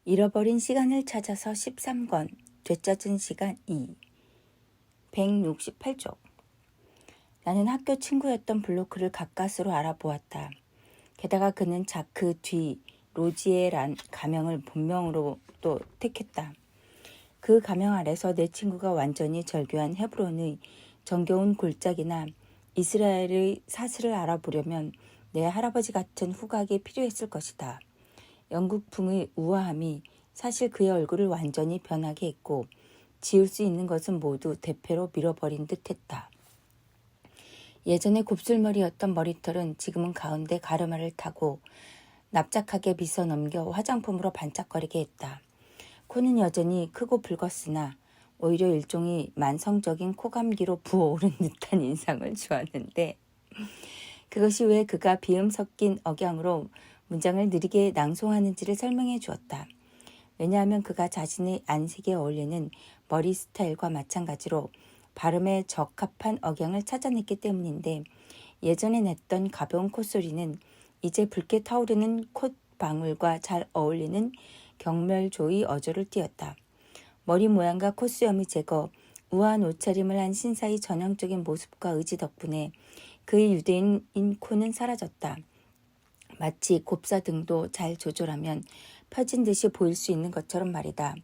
잃어버린 시간을 찾아서 13권, 되찾은 시간 2, 168쪽. 나는 학교 친구였던 블로크를 가까스로 알아보았다. 게다가 그는 자크 뒤 로지에란 가명을 본명으로 또 택했다. 그 가명 아래서 내 친구가 완전히 절교한 헤브론의 정겨운 골짜기나 이스라엘의 사슬을 알아보려면 내 할아버지 같은 후각이 필요했을 것이다. 영국풍의 우아함이 사실 그의 얼굴을 완전히 변하게 했고 지울 수 있는 것은 모두 대패로 밀어버린 듯했다. 예전에 곱슬머리였던 머리털은 지금은 가운데 가르마를 타고 납작하게 빗어 넘겨 화장품으로 반짝거리게 했다. 코는 여전히 크고 붉었으나 오히려 일종의 만성적인 코감기로 부어오른 듯한 인상을 주었는데 그것이 왜 그가 비음 섞인 억양으로 문장을 느리게 낭송하는지를 설명해 주었다. 왜냐하면 그가 자신의 안색에 어울리는 머리 스타일과 마찬가지로 발음에 적합한 억양을 찾아냈기 때문인데 예전에 냈던 가벼운 콧소리는 이제 붉게 타오르는 콧방울과 잘 어울리는 경멸조의 어조를 띄었다. 머리 모양과 콧수염의 제거, 우아한 옷차림을 한 신사의 전형적인 모습과 의지 덕분에 그의 유대인인 코는 사라졌다. 마치 곱사 등도 잘 조절하면 펴진 듯이 보일 수 있는 것처럼 말이다.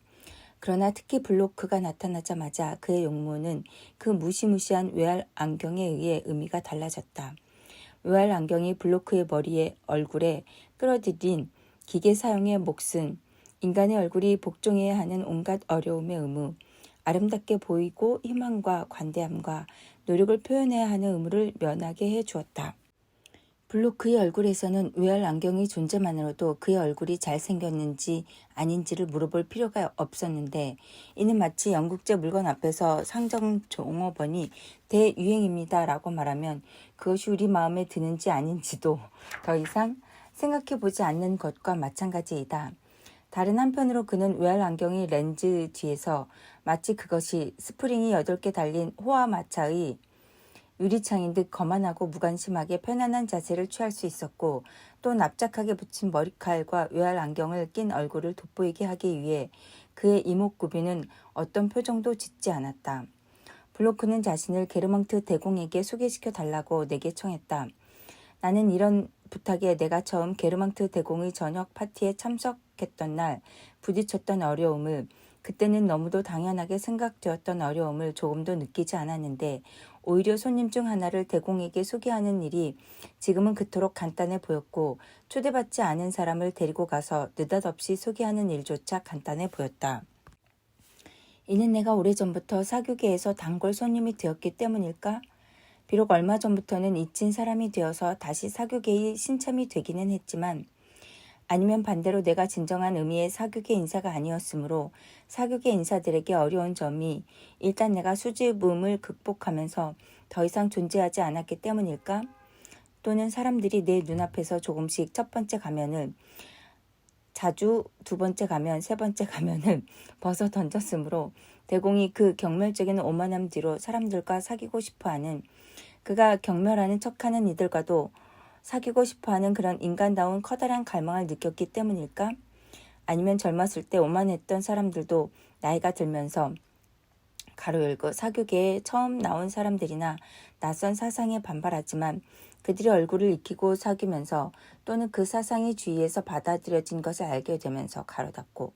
그러나 특히 블로크가 나타나자마자 그의 용모는 그 무시무시한 외알 안경에 의해 의미가 달라졌다. 외알 안경이 블로크의 머리에 얼굴에 끌어들인 기계 사용의 몫은 인간의 얼굴이 복종해야 하는 온갖 어려움의 의무, 아름답게 보이고 희망과 관대함과 노력을 표현해야 하는 의무를 면하게 해주었다. 블로크의 얼굴에서는 외알 안경의 존재만으로도 그의 얼굴이 잘생겼는지 아닌지를 물어볼 필요가 없었는데 이는 마치 영국제 물건 앞에서 상점 종업원이 대유행입니다 라고 말하면 그것이 우리 마음에 드는지 아닌지도 더 이상 생각해보지 않는 것과 마찬가지이다. 다른 한편으로 그는 외알 안경의 렌즈 뒤에서 마치 그것이 스프링이 8개 달린 호화마차의 유리창인 듯 거만하고 무관심하게 편안한 자세를 취할 수 있었고 또 납작하게 붙인 머리칼과 외알 안경을 낀 얼굴을 돋보이게 하기 위해 그의 이목구비는 어떤 표정도 짓지 않았다. 블로크는 자신을 게르망트 대공에게 소개시켜 달라고 내게 청했다. 나는 이런 부탁에 내가 처음 게르망트 대공의 저녁 파티에 참석했던 날 부딪혔던 어려움을 그때는 너무도 당연하게 생각되었던 어려움을 조금도 느끼지 않았는데 오히려 손님 중 하나를 대공에게 소개하는 일이 지금은 그토록 간단해 보였고 초대받지 않은 사람을 데리고 가서 느닷없이 소개하는 일조차 간단해 보였다. 이는 내가 오래전부터 사교계에서 단골 손님이 되었기 때문일까? 비록 얼마 전부터는 잊힌 사람이 되어서 다시 사교계의 신참이 되기는 했지만 아니면 반대로 내가 진정한 의미의 사교계 인사가 아니었으므로 사교계 인사들에게 어려운 점이 일단 내가 수줍음을 극복하면서 더 이상 존재하지 않았기 때문일까? 또는 사람들이 내 눈앞에서 조금씩 첫 번째 가면을 자주 두 번째 가면 세 번째 가면을 벗어 던졌으므로 대공이 그 경멸적인 오만함 뒤로 사람들과 사귀고 싶어하는 그가 경멸하는 척하는 이들과도 사귀고 싶어하는 그런 인간다운 커다란 갈망을 느꼈기 때문일까? 아니면 젊었을 때 오만했던 사람들도 나이가 들면서 가로 열고 사교계에 처음 나온 사람들이나 낯선 사상에 반발하지만 그들의 얼굴을 익히고 사귀면서 또는 그 사상이 주위에서 받아들여진 것을 알게 되면서 가로 닫고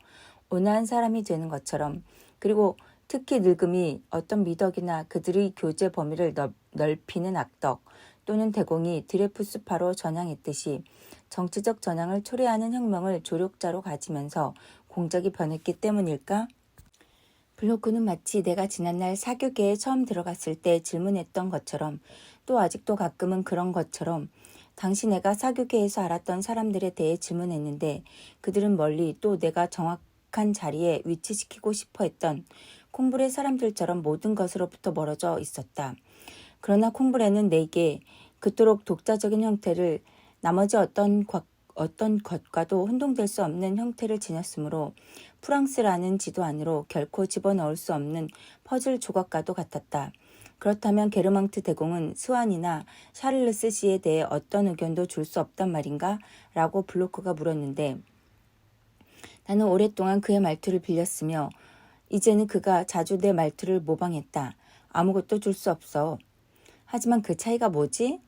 온화한 사람이 되는 것처럼 그리고 특히 늙음이 어떤 미덕이나 그들의 교제 범위를 넓히는 악덕 또는 대공이 드레푸스파로 전향했듯이 정치적 전향을 초래하는 혁명을 조력자로 가지면서 공작이 변했기 때문일까? 블로크는 마치 내가 지난날 사교계에 처음 들어갔을 때 질문했던 것처럼 또 아직도 가끔은 그런 것처럼 당시 내가 사교계에서 알았던 사람들에 대해 질문했는데 그들은 멀리 또 내가 정확한 자리에 위치시키고 싶어 했던 콩불의 사람들처럼 모든 것으로부터 멀어져 있었다. 그러나 콩불에는 내게 그토록 독자적인 형태를 나머지 어떤 것과도 혼동될 수 없는 형태를 지녔으므로 프랑스라는 지도 안으로 결코 집어넣을 수 없는 퍼즐 조각과도 같았다. 그렇다면 게르망트 대공은 스완이나 샤를르스 씨에 대해 어떤 의견도 줄 수 없단 말인가? 라고 블로크가 물었는데 나는 오랫동안 그의 말투를 빌렸으며 이제는 그가 자주 내 말투를 모방했다. 아무것도 줄 수 없어. 하지만 그 차이가 뭐지?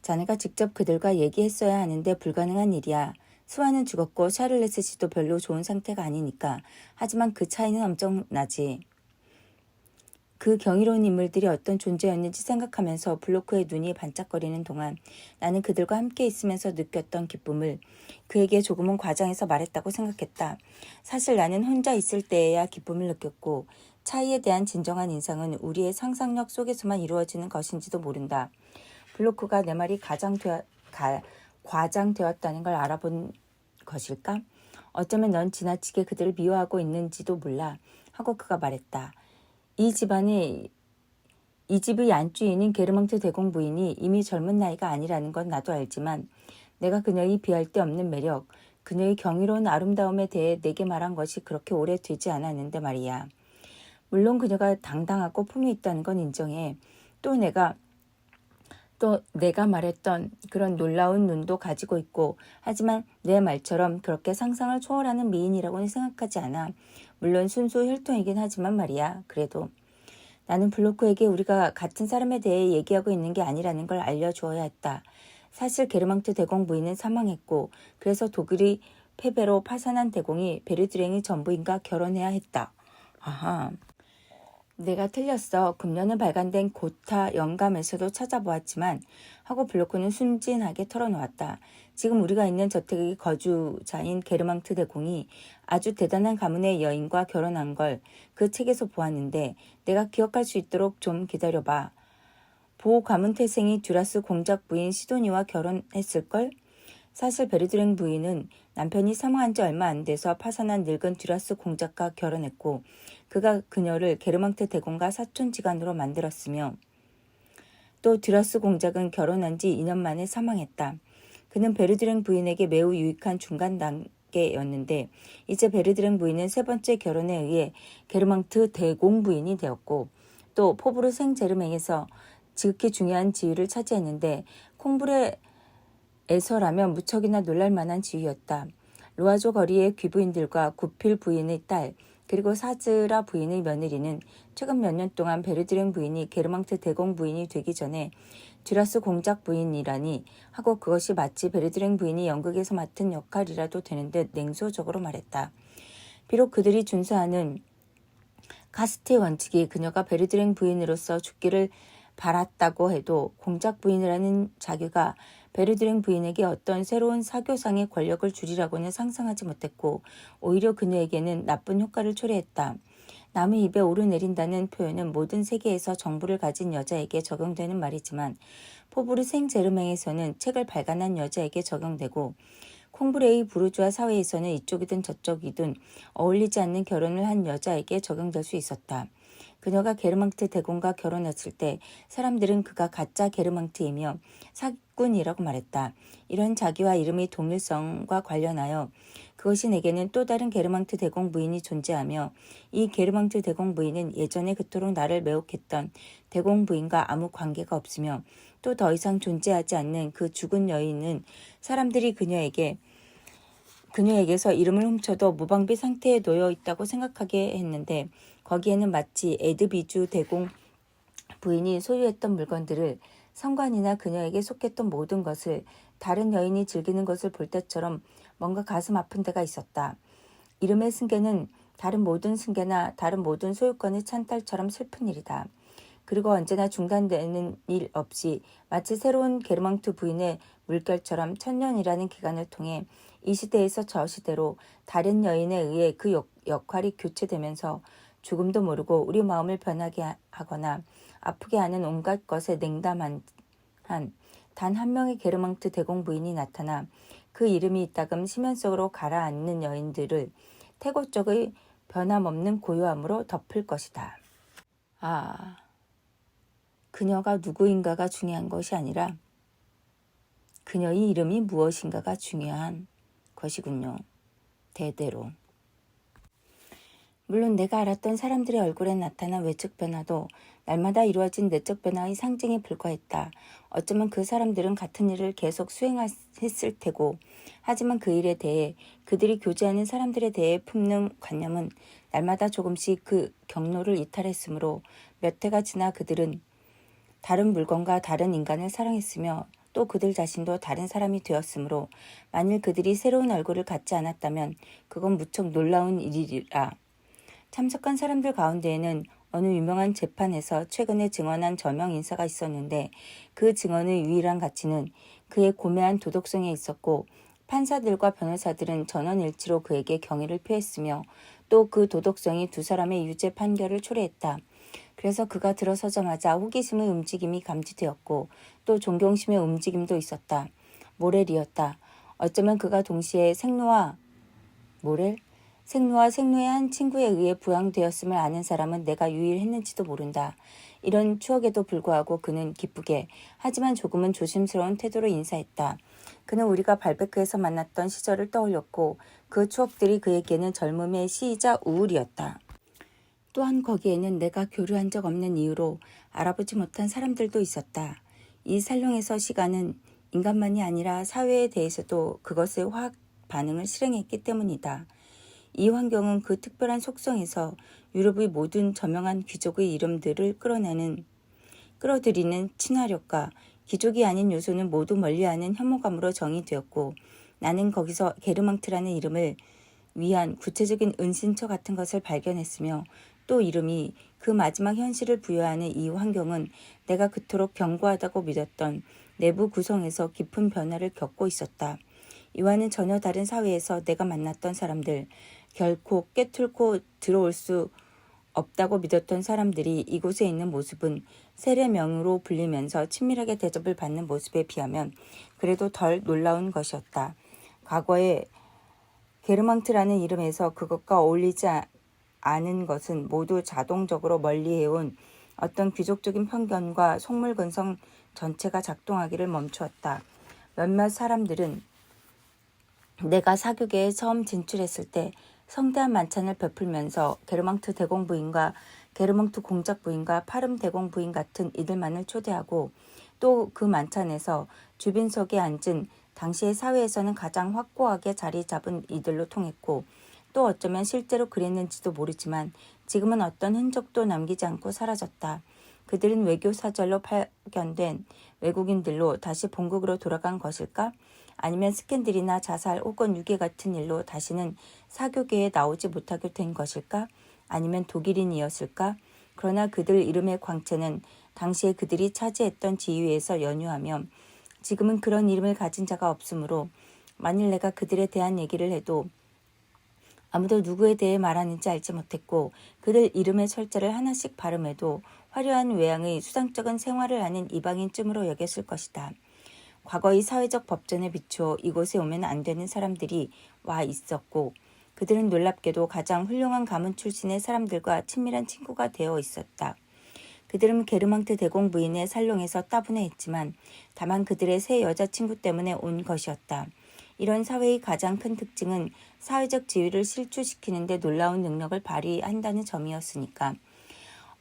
자네가 직접 그들과 얘기했어야 하는데 불가능한 일이야. 스와는 죽었고 샤를레스 씨도 별로 좋은 상태가 아니니까. 하지만 그 차이는 엄청나지. 그 경이로운 인물들이 어떤 존재였는지 생각하면서 블로크의 눈이 반짝거리는 동안 나는 그들과 함께 있으면서 느꼈던 기쁨을 그에게 조금은 과장해서 말했다고 생각했다. 사실 나는 혼자 있을 때에야 기쁨을 느꼈고 차이에 대한 진정한 인상은 우리의 상상력 속에서만 이루어지는 것인지도 모른다. 블로크가 내 말이 과장되었다는 걸 알아본 것일까? 어쩌면 넌 지나치게 그들을 미워하고 있는지도 몰라 하고 그가 말했다. 이 집의 안주인인 게르망트 대공 부인이 이미 젊은 나이가 아니라는 건 나도 알지만 내가 그녀의 비할 데 없는 매력, 그녀의 경이로운 아름다움에 대해 내게 말한 것이 그렇게 오래 되지 않았는데 말이야. 물론 그녀가 당당하고 품이 있다는 건 인정해. 또 내가 말했던 그런 놀라운 눈도 가지고 있고 하지만 내 말처럼 그렇게 상상을 초월하는 미인이라고는 생각하지 않아. 물론 순수 혈통이긴 하지만 말이야. 그래도 나는 블로크에게 우리가 같은 사람에 대해 얘기하고 있는 게 아니라는 걸 알려주어야 했다. 사실 게르망트 대공 부인은 사망했고 그래서 독일의 패배로 파산한 대공이 베르드랭의 전부인과 결혼해야 했다. 아하. 내가 틀렸어. 금년에 발간된 고타 영감에서도 찾아보았지만 하고 블로크는 순진하게 털어놓았다. 지금 우리가 있는 저택의 거주자인 게르망트 대공이 아주 대단한 가문의 여인과 결혼한 걸 그 책에서 보았는데 내가 기억할 수 있도록 좀 기다려봐. 보 가문 태생이 듀라스 공작 부인 시도니와 결혼했을걸? 사실 베르드랭 부인은 남편이 사망한 지 얼마 안 돼서 파산한 늙은 듀라스 공작과 결혼했고 그가 그녀를 게르망트 대공과 사촌지간으로 만들었으며 또 듀라스 공작은 결혼한 지 2년 만에 사망했다. 그는 베르드랭 부인에게 매우 유익한 중간 단계였는데 이제 베르드랭 부인은 세 번째 결혼에 의해 게르망트 대공 부인이 되었고 또 포브르 생제르맹에서 지극히 중요한 지위를 차지했는데 콩브레에서라면 무척이나 놀랄만한 지위였다. 로아조 거리의 귀부인들과 구필 부인의 딸 그리고 사즈라 부인의 며느리는 최근 몇 년 동안 베르드랭 부인이 게르망트 대공 부인이 되기 전에 듀라스 공작 부인이라니 하고 그것이 마치 베르드랭 부인이 연극에서 맡은 역할이라도 되는 듯 냉소적으로 말했다. 비록 그들이 준수하는 카스트의 원칙이 그녀가 베르드랭 부인으로서 죽기를 바랐다고 해도 공작 부인이라는 자규가 베르드랭 부인에게 어떤 새로운 사교상의 권력을 주리라고는 상상하지 못했고 오히려 그녀에게는 나쁜 효과를 초래했다. 남의 입에 오르내린다는 표현은 모든 세계에서 정부를 가진 여자에게 적용되는 말이지만 포브르 생제르맹에서는 책을 발간한 여자에게 적용되고 콩브레의 부르주아 사회에서는 이쪽이든 저쪽이든 어울리지 않는 결혼을 한 여자에게 적용될 수 있었다. 그녀가 게르망트 대공과 결혼했을 때 사람들은 그가 가짜 게르망트이며 사꾼이라고 말했다. 이런 자기와 이름의 동일성과 관련하여 그것이 내게는 또 다른 게르망트 대공 부인이 존재하며 이 게르망트 대공 부인은 예전에 그토록 나를 매혹했던 대공 부인과 아무 관계가 없으며 또 더 이상 존재하지 않는 그 죽은 여인은 사람들이 그녀에게서 이름을 훔쳐도 무방비 상태에 놓여 있다고 생각하게 했는데 거기에는 마치 에드비주 대공 부인이 소유했던 물건들을 성관이나 그녀에게 속했던 모든 것을 다른 여인이 즐기는 것을 볼 때처럼 뭔가 가슴 아픈 데가 있었다. 이름의 승계는 다른 모든 승계나 다른 모든 소유권의 찬탈처럼 슬픈 일이다. 그리고 언제나 중단되는 일 없이 마치 새로운 게르망트 부인의 물결처럼 천년이라는 기간을 통해 이 시대에서 저 시대로 다른 여인에 의해 그 역할이 교체되면서 죽음도 모르고 우리 마음을 변하게 하거나 아프게 하는 온갖 것에 냉담한 단 한 명의 게르망트 대공 부인이 나타나 그 이름이 이따금 심연 속으로 가라앉는 여인들을 태고적의 변함없는 고요함으로 덮을 것이다. 아, 그녀가 누구인가가 중요한 것이 아니라 그녀의 이름이 무엇인가가 중요한 것이군요. 대대로. 물론 내가 알았던 사람들의 얼굴에 나타난 외적 변화도 날마다 이루어진 내적 변화의 상징에 불과했다. 어쩌면 그 사람들은 같은 일을 계속 수행했을 테고, 하지만 그 일에 대해 그들이 교제하는 사람들에 대해 품는 관념은 날마다 조금씩 그 경로를 이탈했으므로 몇 해가 지나 그들은 다른 물건과 다른 인간을 사랑했으며 또 그들 자신도 다른 사람이 되었으므로 만일 그들이 새로운 얼굴을 갖지 않았다면 그건 무척 놀라운 일이라. 참석한 사람들 가운데에는 어느 유명한 재판에서 최근에 증언한 저명 인사가 있었는데 그 증언의 유일한 가치는 그의 고매한 도덕성에 있었고 판사들과 변호사들은 전원일치로 그에게 경의를 표했으며 또 그 도덕성이 두 사람의 유죄 판결을 초래했다. 그래서 그가 들어서자마자 호기심의 움직임이 감지되었고 또 존경심의 움직임도 있었다. 모렐이었다. 어쩌면 그가 동시에 모렐? 생로와 생로의 한 친구에 의해 부양되었음을 아는 사람은 내가 유일했는지도 모른다. 이런 추억에도 불구하고 그는 기쁘게 하지만 조금은 조심스러운 태도로 인사했다. 그는 우리가 발베크에서 만났던 시절을 떠올렸고 그 추억들이 그에게는 젊음의 시이자 우울이었다. 또한 거기에는 내가 교류한 적 없는 이유로 알아보지 못한 사람들도 있었다. 이 살롱에서 시간은 인간만이 아니라 사회에 대해서도 그것의 화학 반응을 실행했기 때문이다. 이 환경은 그 특별한 속성에서 유럽의 모든 저명한 귀족의 이름들을 끌어들이는 친화력과 귀족이 아닌 요소는 모두 멀리하는 혐오감으로 정의되었고 나는 거기서 게르망트라는 이름을 위한 구체적인 은신처 같은 것을 발견했으며 또 이름이 그 마지막 현실을 부여하는 이 환경은 내가 그토록 견고하다고 믿었던 내부 구성에서 깊은 변화를 겪고 있었다. 이와는 전혀 다른 사회에서 내가 만났던 사람들, 결코 꿰뚫고 들어올 수 없다고 믿었던 사람들이 이곳에 있는 모습은 세례명으로 불리면서 친밀하게 대접을 받는 모습에 비하면 그래도 덜 놀라운 것이었다. 과거에 게르망트라는 이름에서 그것과 어울리지 않은 것은 모두 자동적으로 멀리해온 어떤 귀족적인 편견과 속물근성 전체가 작동하기를 멈추었다. 몇몇 사람들은 내가 사교계에 처음 진출했을 때 성대한 만찬을 베풀면서 게르망트 대공 부인과 게르망트 공작 부인과 파름 대공 부인 같은 이들만을 초대하고 또 그 만찬에서 주빈석에 앉은 당시의 사회에서는 가장 확고하게 자리 잡은 이들로 통했고 또 어쩌면 실제로 그랬는지도 모르지만 지금은 어떤 흔적도 남기지 않고 사라졌다. 그들은 외교 사절로 파견된 외국인들로 다시 본국으로 돌아간 것일까? 아니면 스캔들이나 자살 혹은 유괴 같은 일로 다시는 사교계에 나오지 못하게 된 것일까? 아니면 독일인이었을까? 그러나 그들 이름의 광채는 당시에 그들이 차지했던 지위에서 연유하며 지금은 그런 이름을 가진 자가 없으므로 만일 내가 그들에 대한 얘기를 해도 아무도 누구에 대해 말하는지 알지 못했고 그들 이름의 철자를 하나씩 발음해도 화려한 외양의 수상쩍은 생활을 하는 이방인쯤으로 여겼을 것이다. 과거의 사회적 법전에 비추어 이곳에 오면 안 되는 사람들이 와 있었고 그들은 놀랍게도 가장 훌륭한 가문 출신의 사람들과 친밀한 친구가 되어 있었다. 그들은 게르망트 대공 부인의 살롱에서 따분해했지만 다만 그들의 새 여자친구 때문에 온 것이었다. 이런 사회의 가장 큰 특징은 사회적 지위를 실추시키는 데 놀라운 능력을 발휘한다는 점이었으니까.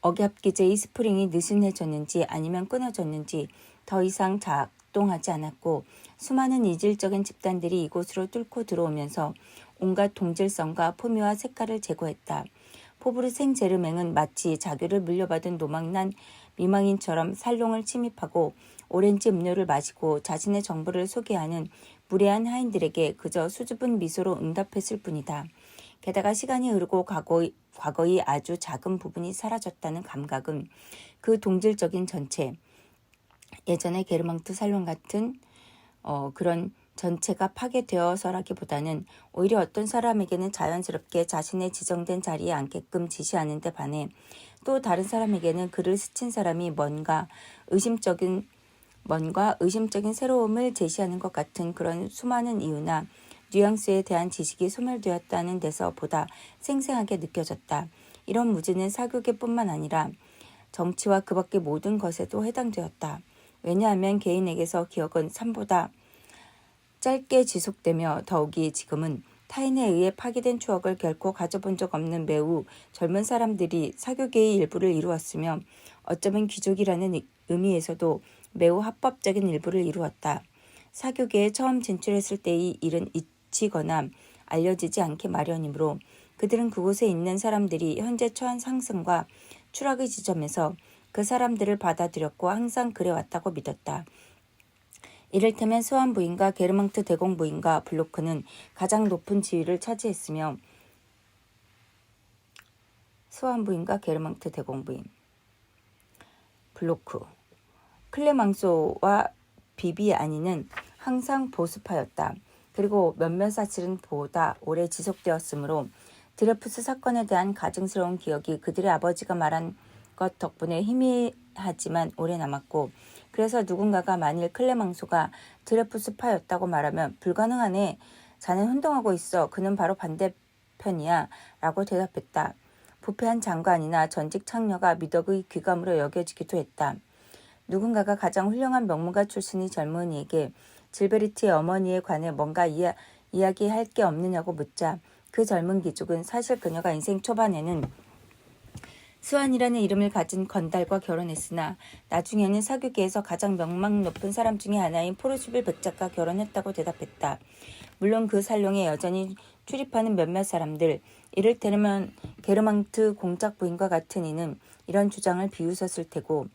억압기제의 스프링이 느슨해졌는지 아니면 끊어졌는지 더 이상 작동하지 않았고 수많은 이질적인 집단들이 이곳으로 뚫고 들어오면서 온갖 동질성과 포묘와 색깔을 제거했다. 포브르 생제르맹은 마치 자교를 물려받은 노망난 미망인처럼 살롱을 침입하고 오렌지 음료를 마시고 자신의 정보를 소개하는 무례한 하인들에게 그저 수줍은 미소로 응답했을 뿐이다. 게다가 시간이 흐르고 과거의 아주 작은 부분이 사라졌다는 감각은 그 동질적인 전체, 예전의 게르망트 살롱 같은 그런 전체가 파괴되어서라기보다는 오히려 어떤 사람에게는 자연스럽게 자신의 지정된 자리에 앉게끔 지시하는 데 반해 또 다른 사람에게는 그를 스친 사람이 뭔가 의심적인 새로움을 제시하는 것 같은 그런 수많은 이유나 뉘앙스에 대한 지식이 소멸되었다는 데서 보다 생생하게 느껴졌다. 이런 무지는 사교계뿐만 아니라 정치와 그 밖의 모든 것에도 해당되었다. 왜냐하면 개인에게서 기억은 삶보다 짧게 지속되며 더욱이 지금은 타인에 의해 파괴된 추억을 결코 가져본 적 없는 매우 젊은 사람들이 사교계의 일부를 이루었으며 어쩌면 귀족이라는 의미에서도 매우 합법적인 일부를 이루었다. 사교계에 처음 진출했을 때의 일은 잊히거나 알려지지 않게 마련이므로 그들은 그곳에 있는 사람들이 현재 처한 상승과 추락의 지점에서 그 사람들을 받아들였고 항상 그래왔다고 믿었다. 이를테면 스완 부인과 게르망트 대공 부인과 블로크는 가장 높은 지위를 차지했으며 스완 부인과 게르망트 대공 부인 블로크 클레망소와 비비아니는 항상 보수파였다. 그리고 몇몇 사실은 보다 오래 지속되었으므로 드레푸스 사건에 대한 가증스러운 기억이 그들의 아버지가 말한 것 덕분에 희미하지만 오래 남았고 그래서 누군가가 만일 클레망소가 드레푸스파였다고 말하면 불가능하네. 자넨 혼동하고 있어. 그는 바로 반대편이야. 라고 대답했다. 부패한 장관이나 전직 창녀가 미덕의 귀감으로 여겨지기도 했다. 누군가가 가장 훌륭한 명문가 출신의 젊은이에게 질베르트의 어머니에 관해 뭔가 이야기할 게 없느냐고 묻자 그 젊은 귀족은 사실 그녀가 인생 초반에는 스완이라는 이름을 가진 건달과 결혼했으나 나중에는 사교계에서 가장 명망 높은 사람 중에 하나인 포르슈빌 백작과 결혼했다고 대답했다. 물론 그 살롱에 여전히 출입하는 몇몇 사람들, 이를테면 게르망트 공작 부인과 같은 이는 이런 주장을 비웃었을 테고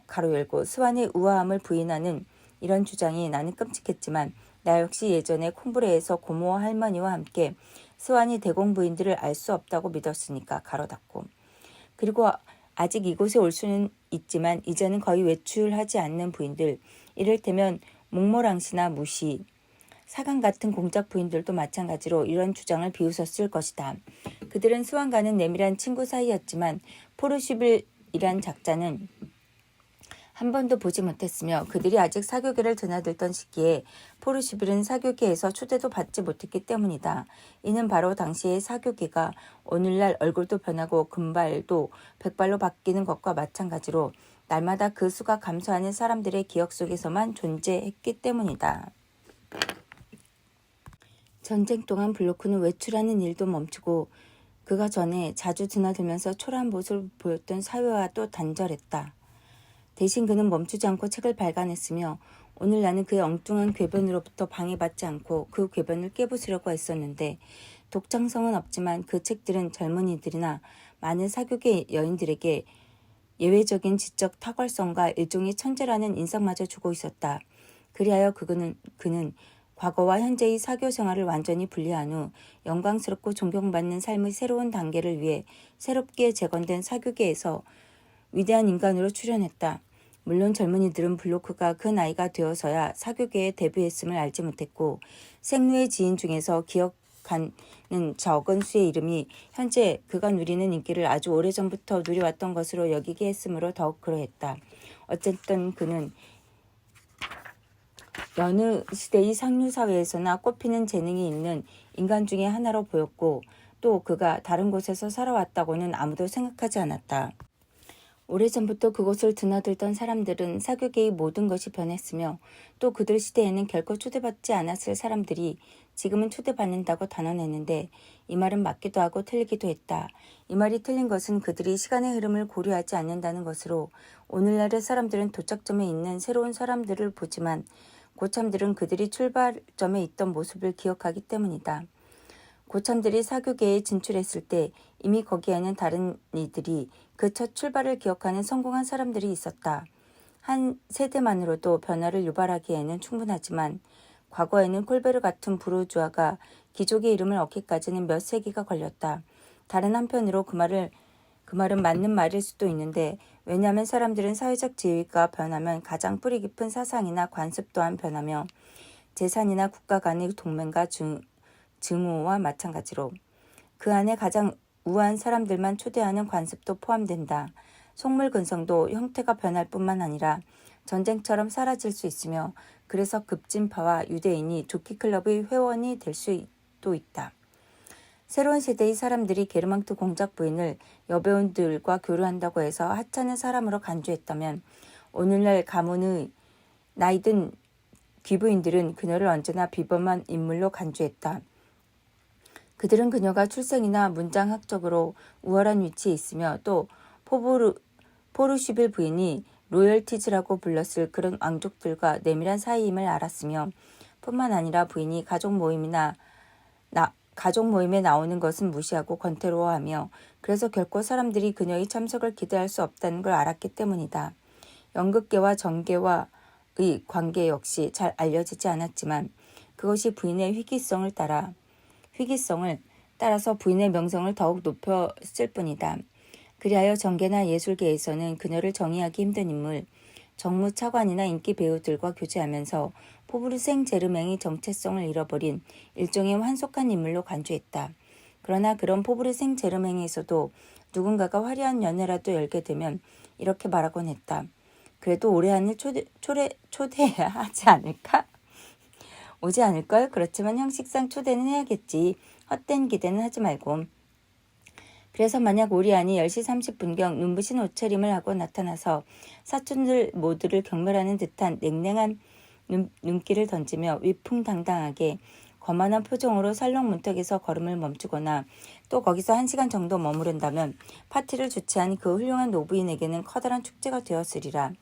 가로 열고 스완의 우아함을 부인하는 이런 주장이 나는 끔찍했지만 나 역시 예전에 콩브레에서 고모와 할머니와 함께 스완이 대공 부인들을 알 수 없다고 믿었으니까 가로 닫고 그리고 아직 이곳에 올 수는 있지만 이제는 거의 외출하지 않는 부인들 이를테면 몽모랑시나 무시 사강 같은 공작 부인들도 마찬가지로 이런 주장을 비웃었을 것이다. 그들은 스완과는 내밀한 친구 사이였지만 포르슈빌이란 작자는 한 번도 보지 못했으며 그들이 아직 사교계를 드나들던 시기에 포르슈빌은 사교계에서 초대도 받지 못했기 때문이다. 이는 바로 당시의 사교계가 오늘날 얼굴도 변하고 금발도 백발로 바뀌는 것과 마찬가지로 날마다 그 수가 감소하는 사람들의 기억 속에서만 존재했기 때문이다. 전쟁 동안 블로크는 외출하는 일도 멈추고 그가 전에 자주 드나들면서 초라한 모습을 보였던 사회와 또 단절했다. 대신 그는 멈추지 않고 책을 발간했으며 오늘 나는 그의 엉뚱한 궤변으로부터 방해받지 않고 그 궤변을 깨부수려고 했었는데 독창성은 없지만 그 책들은 젊은이들이나 많은 사교계 여인들에게 예외적인 지적 탁월성과 일종의 천재라는 인상마저 주고 있었다. 그리하여 그는 과거와 현재의 사교 생활을 완전히 분리한 후 영광스럽고 존경받는 삶의 새로운 단계를 위해 새롭게 재건된 사교계에서 위대한 인간으로 출현했다. 물론 젊은이들은 블로크가 그 나이가 되어서야 사교계에 데뷔했음을 알지 못했고 생루의 지인 중에서 기억하는 적은 수의 이름이 현재 그가 누리는 인기를 아주 오래전부터 누려왔던 것으로 여기게 했으므로 더욱 그러했다. 어쨌든 그는 여느 시대의 상류사회에서나 꽃피는 재능이 있는 인간 중에 하나로 보였고 또 그가 다른 곳에서 살아왔다고는 아무도 생각하지 않았다. 오래전부터 그곳을 드나들던 사람들은 사교계의 모든 것이 변했으며 또 그들 시대에는 결코 초대받지 않았을 사람들이 지금은 초대받는다고 단언했는데 이 말은 맞기도 하고 틀리기도 했다. 이 말이 틀린 것은 그들이 시간의 흐름을 고려하지 않는다는 것으로 오늘날의 사람들은 도착점에 있는 새로운 사람들을 보지만 고참들은 그들이 출발점에 있던 모습을 기억하기 때문이다. 고참들이 사교계에 진출했을 때 이미 거기에는 다른 이들이 그 첫 출발을 기억하는 성공한 사람들이 있었다. 한 세대만으로도 변화를 유발하기에는 충분하지만 과거에는 콜베르 같은 부르주아가 귀족의 이름을 얻기까지는 몇 세기가 걸렸다. 다른 한편으로 그 말은 맞는 말일 수도 있는데 왜냐하면 사람들은 사회적 지위가 변하면 가장 뿌리 깊은 사상이나 관습 또한 변하며 재산이나 국가 간의 동맹과 증오와 마찬가지로 그 안에 가장 우아한 사람들만 초대하는 관습도 포함된다. 속물근성도 형태가 변할 뿐만 아니라 전쟁처럼 사라질 수 있으며 그래서 급진파와 유대인이 조끼클럽의 회원이 될 수도 있다. 새로운 세대의 사람들이 게르망트 공작 부인을 여배우들과 교류한다고 해서 하찮은 사람으로 간주했다면 오늘날 가문의 나이든 귀부인들은 그녀를 언제나 비범한 인물로 간주했다. 그들은 그녀가 출생이나 문장학적으로 우월한 위치에 있으며 또 포르시빌 부인이 로열티즈라고 불렀을 그런 왕족들과 내밀한 사이임을 알았으며 뿐만 아니라 부인이 가족 모임에 나오는 것은 무시하고 권태로워하며 그래서 결코 사람들이 그녀의 참석을 기대할 수 없다는 걸 알았기 때문이다. 연극계와 정계와의 관계 역시 잘 알려지지 않았지만 그것이 부인의 희귀성을 따라서 부인의 명성을 더욱 높였을 뿐이다. 그리하여 정계나 예술계에서는 그녀를 정의하기 힘든 인물, 정무차관이나 인기 배우들과 교제하면서 포브르 생제르맹의 정체성을 잃어버린 일종의 환속한 인물로 간주했다. 그러나 그런 포브르 생제르맹에서도 누군가가 화려한 연회라도 열게 되면 이렇게 말하곤 했다. 그래도 올해 안을 초대해야 하지 않을까? 오지 않을걸? 그렇지만 형식상 초대는 해야겠지. 헛된 기대는 하지 말고. 그래서 만약 오리안이 10시 30분경 눈부신 옷차림을 하고 나타나서 사촌들 모두를 경멸하는 듯한 냉랭한 눈길을 던지며 위풍당당하게 거만한 표정으로 살롱 문턱에서 걸음을 멈추거나 또 거기서 1시간 정도 머무른다면 파티를 주최한 그 훌륭한 노부인에게는 커다란 축제가 되었으리라.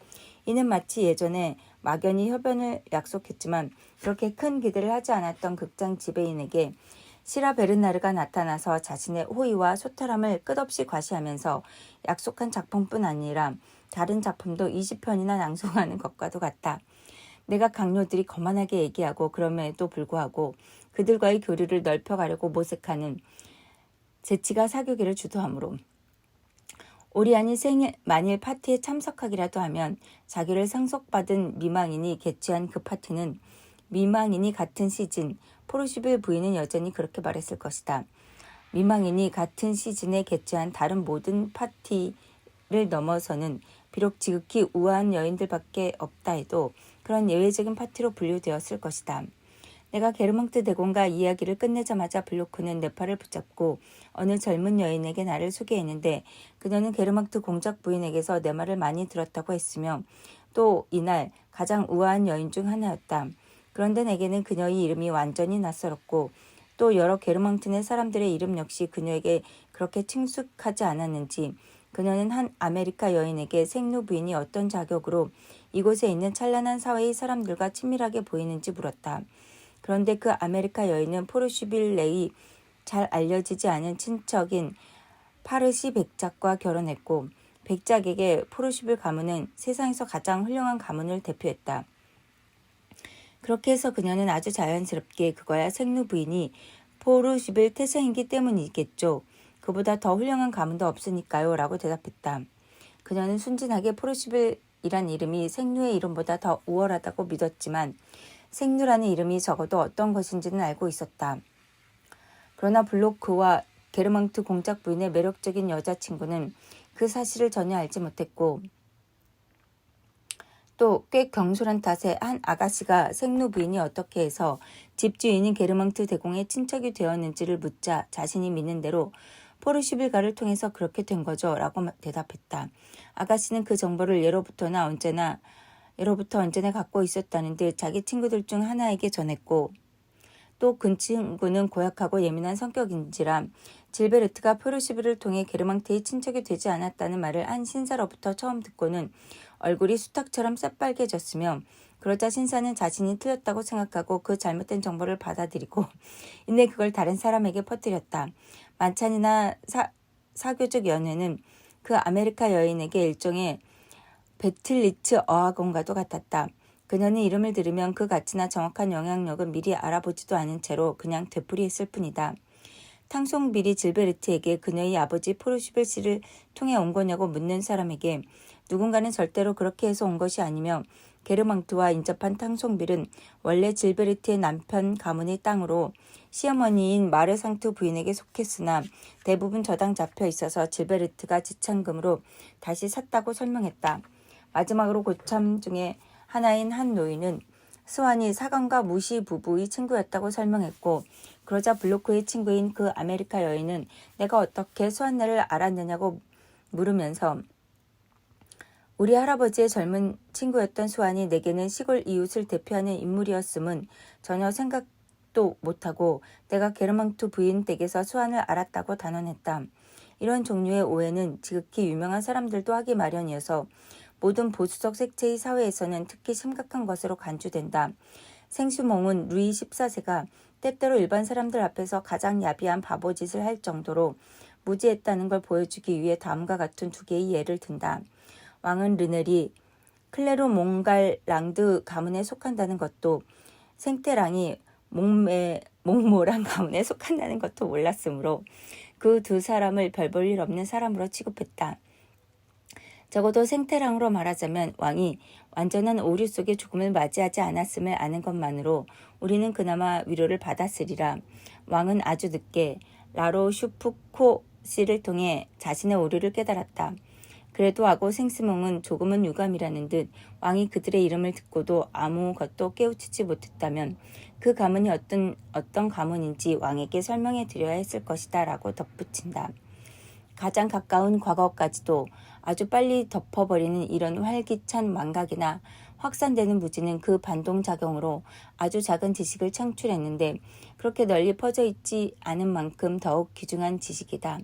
이는 마치 예전에 막연히 협연을 약속했지만 그렇게 큰 기대를 하지 않았던 극장 지배인에게 시라 베르나르가 나타나서 자신의 호의와 소탈함을 끝없이 과시하면서 약속한 작품뿐 아니라 다른 작품도 20편이나 낭송하는 것과도 같다. 내가 강요들이 거만하게 얘기하고 그럼에도 불구하고 그들과의 교류를 넓혀가려고 모색하는 재치가 사교계를 주도하므로 오리안이 만일 파티에 참석하기라도 하면 자기를 상속받은 미망인이 개최한 그 파티는 미망인이 같은 시즌, 포르시빌 부인은 여전히 그렇게 말했을 것이다. 미망인이 같은 시즌에 개최한 다른 모든 파티를 넘어서는 비록 지극히 우아한 여인들밖에 없다 해도 그런 예외적인 파티로 분류되었을 것이다. 내가 게르몽트 대공과 이야기를 끝내자마자 블로크는 내 팔을 붙잡고 어느 젊은 여인에게 나를 소개했는데 그녀는 게르몽트 공작 부인에게서 내 말을 많이 들었다고 했으며 또 이날 가장 우아한 여인 중 하나였다. 그런데 내게는 그녀의 이름이 완전히 낯설었고 또 여러 게르망트 내 사람들의 이름 역시 그녀에게 그렇게 친숙하지 않았는지 그녀는 한 아메리카 여인에게 생루 부인이 어떤 자격으로 이곳에 있는 찬란한 사회의 사람들과 친밀하게 보이는지 물었다. 그런데 그 아메리카 여인은 포르시빌 내의 잘 알려지지 않은 친척인 파르시 백작과 결혼했고 백작에게 포르시빌 가문은 세상에서 가장 훌륭한 가문을 대표했다. 그렇게 해서 그녀는 아주 자연스럽게 그거야 생루 부인이 포르시빌 태생이기 때문이겠죠. 그보다 더 훌륭한 가문도 없으니까요. 라고 대답했다. 그녀는 순진하게 포르시빌이란 이름이 생루의 이름보다 더 우월하다고 믿었지만 생루라는 이름이 적어도 어떤 것인지는 알고 있었다. 그러나 블로크와 게르망트 공작 부인의 매력적인 여자친구는 그 사실을 전혀 알지 못했고 또 꽤 경솔한 탓에 한 아가씨가 생루 부인이 어떻게 해서 집주인인 게르망트 대공의 친척이 되었는지를 묻자 자신이 믿는 대로 포르시빌가를 통해서 그렇게 된 거죠 라고 대답했다. 아가씨는 그 정보를 예로부터 언제나 갖고 있었다는 듯 자기 친구들 중 하나에게 전했고 또 그 친구는 고약하고 예민한 성격인지라 질베르트가 포르시빌을 통해 게르망트의 친척이 되지 않았다는 말을 한 신사로부터 처음 듣고는 얼굴이 수탉처럼 새빨개졌으며 그러자 신사는 자신이 틀렸다고 생각하고 그 잘못된 정보를 받아들이고 이내 그걸 다른 사람에게 퍼뜨렸다. 만찬이나 사교적 연회는 그 아메리카 여인에게 일종의 베틀리츠 어학원과도 같았다. 그녀는 이름을 들으면 그 가치나 정확한 영향력은 미리 알아보지도 않은 채로 그냥 되풀이했을 뿐이다. 탕송비리 질베르트에게 그녀의 아버지 포르시빌 씨를 통해 온 거냐고 묻는 사람에게 누군가는 절대로 그렇게 해서 온 것이 아니며 게르망트와 인접한 탕송빌은 원래 질베르트의 남편 가문의 땅으로 시어머니인 마르상트 부인에게 속했으나 대부분 저당 잡혀 있어서 질베르트가 지참금으로 다시 샀다고 설명했다. 마지막으로 고참 중에 하나인 한 노인은 스완이 사관과 무시 부부의 친구였다고 설명했고 그러자 블로크의 친구인 그 아메리카 여인은 내가 어떻게 스완네를 알았느냐고 물으면서 우리 할아버지의 젊은 친구였던 스완이 내게는 시골 이웃을 대표하는 인물이었음은 전혀 생각도 못하고 내가 게르망투 부인 댁에서 수완을 알았다고 단언했다. 이런 종류의 오해는 지극히 유명한 사람들도 하기 마련이어서 모든 보수적 색채의 사회에서는 특히 심각한 것으로 간주된다. 생슈몽은 루이 14세가 때때로 일반 사람들 앞에서 가장 야비한 바보짓을 할 정도로 무지했다는 걸 보여주기 위해 다음과 같은 두 개의 예를 든다. 왕은 르넬이 클레르 몽갈랑드 가문에 속한다는 것도 생테랑이 몽모랑 가문에 속한다는 것도 몰랐으므로 그 두 사람을 별 볼 일 없는 사람으로 취급했다. 적어도 생태랑으로 말하자면 왕이 완전한 오류 속의 죽음을 맞이하지 않았음을 아는 것만으로 우리는 그나마 위로를 받았으리라. 왕은 아주 늦게 라로 슈프코 씨를 통해 자신의 오류를 깨달았다. 그래도 하고 생스몽은 조금은 유감이라는 듯 왕이 그들의 이름을 듣고도 아무것도 깨우치지 못했다면 그 가문이 어떤 가문인지 왕에게 설명해 드려야 했을 것이다 라고 덧붙인다. 가장 가까운 과거까지도 아주 빨리 덮어버리는 이런 활기찬 망각이나 확산되는 무지는 그 반동작용으로 아주 작은 지식을 창출했는데 그렇게 널리 퍼져 있지 않은 만큼 더욱 귀중한 지식이다.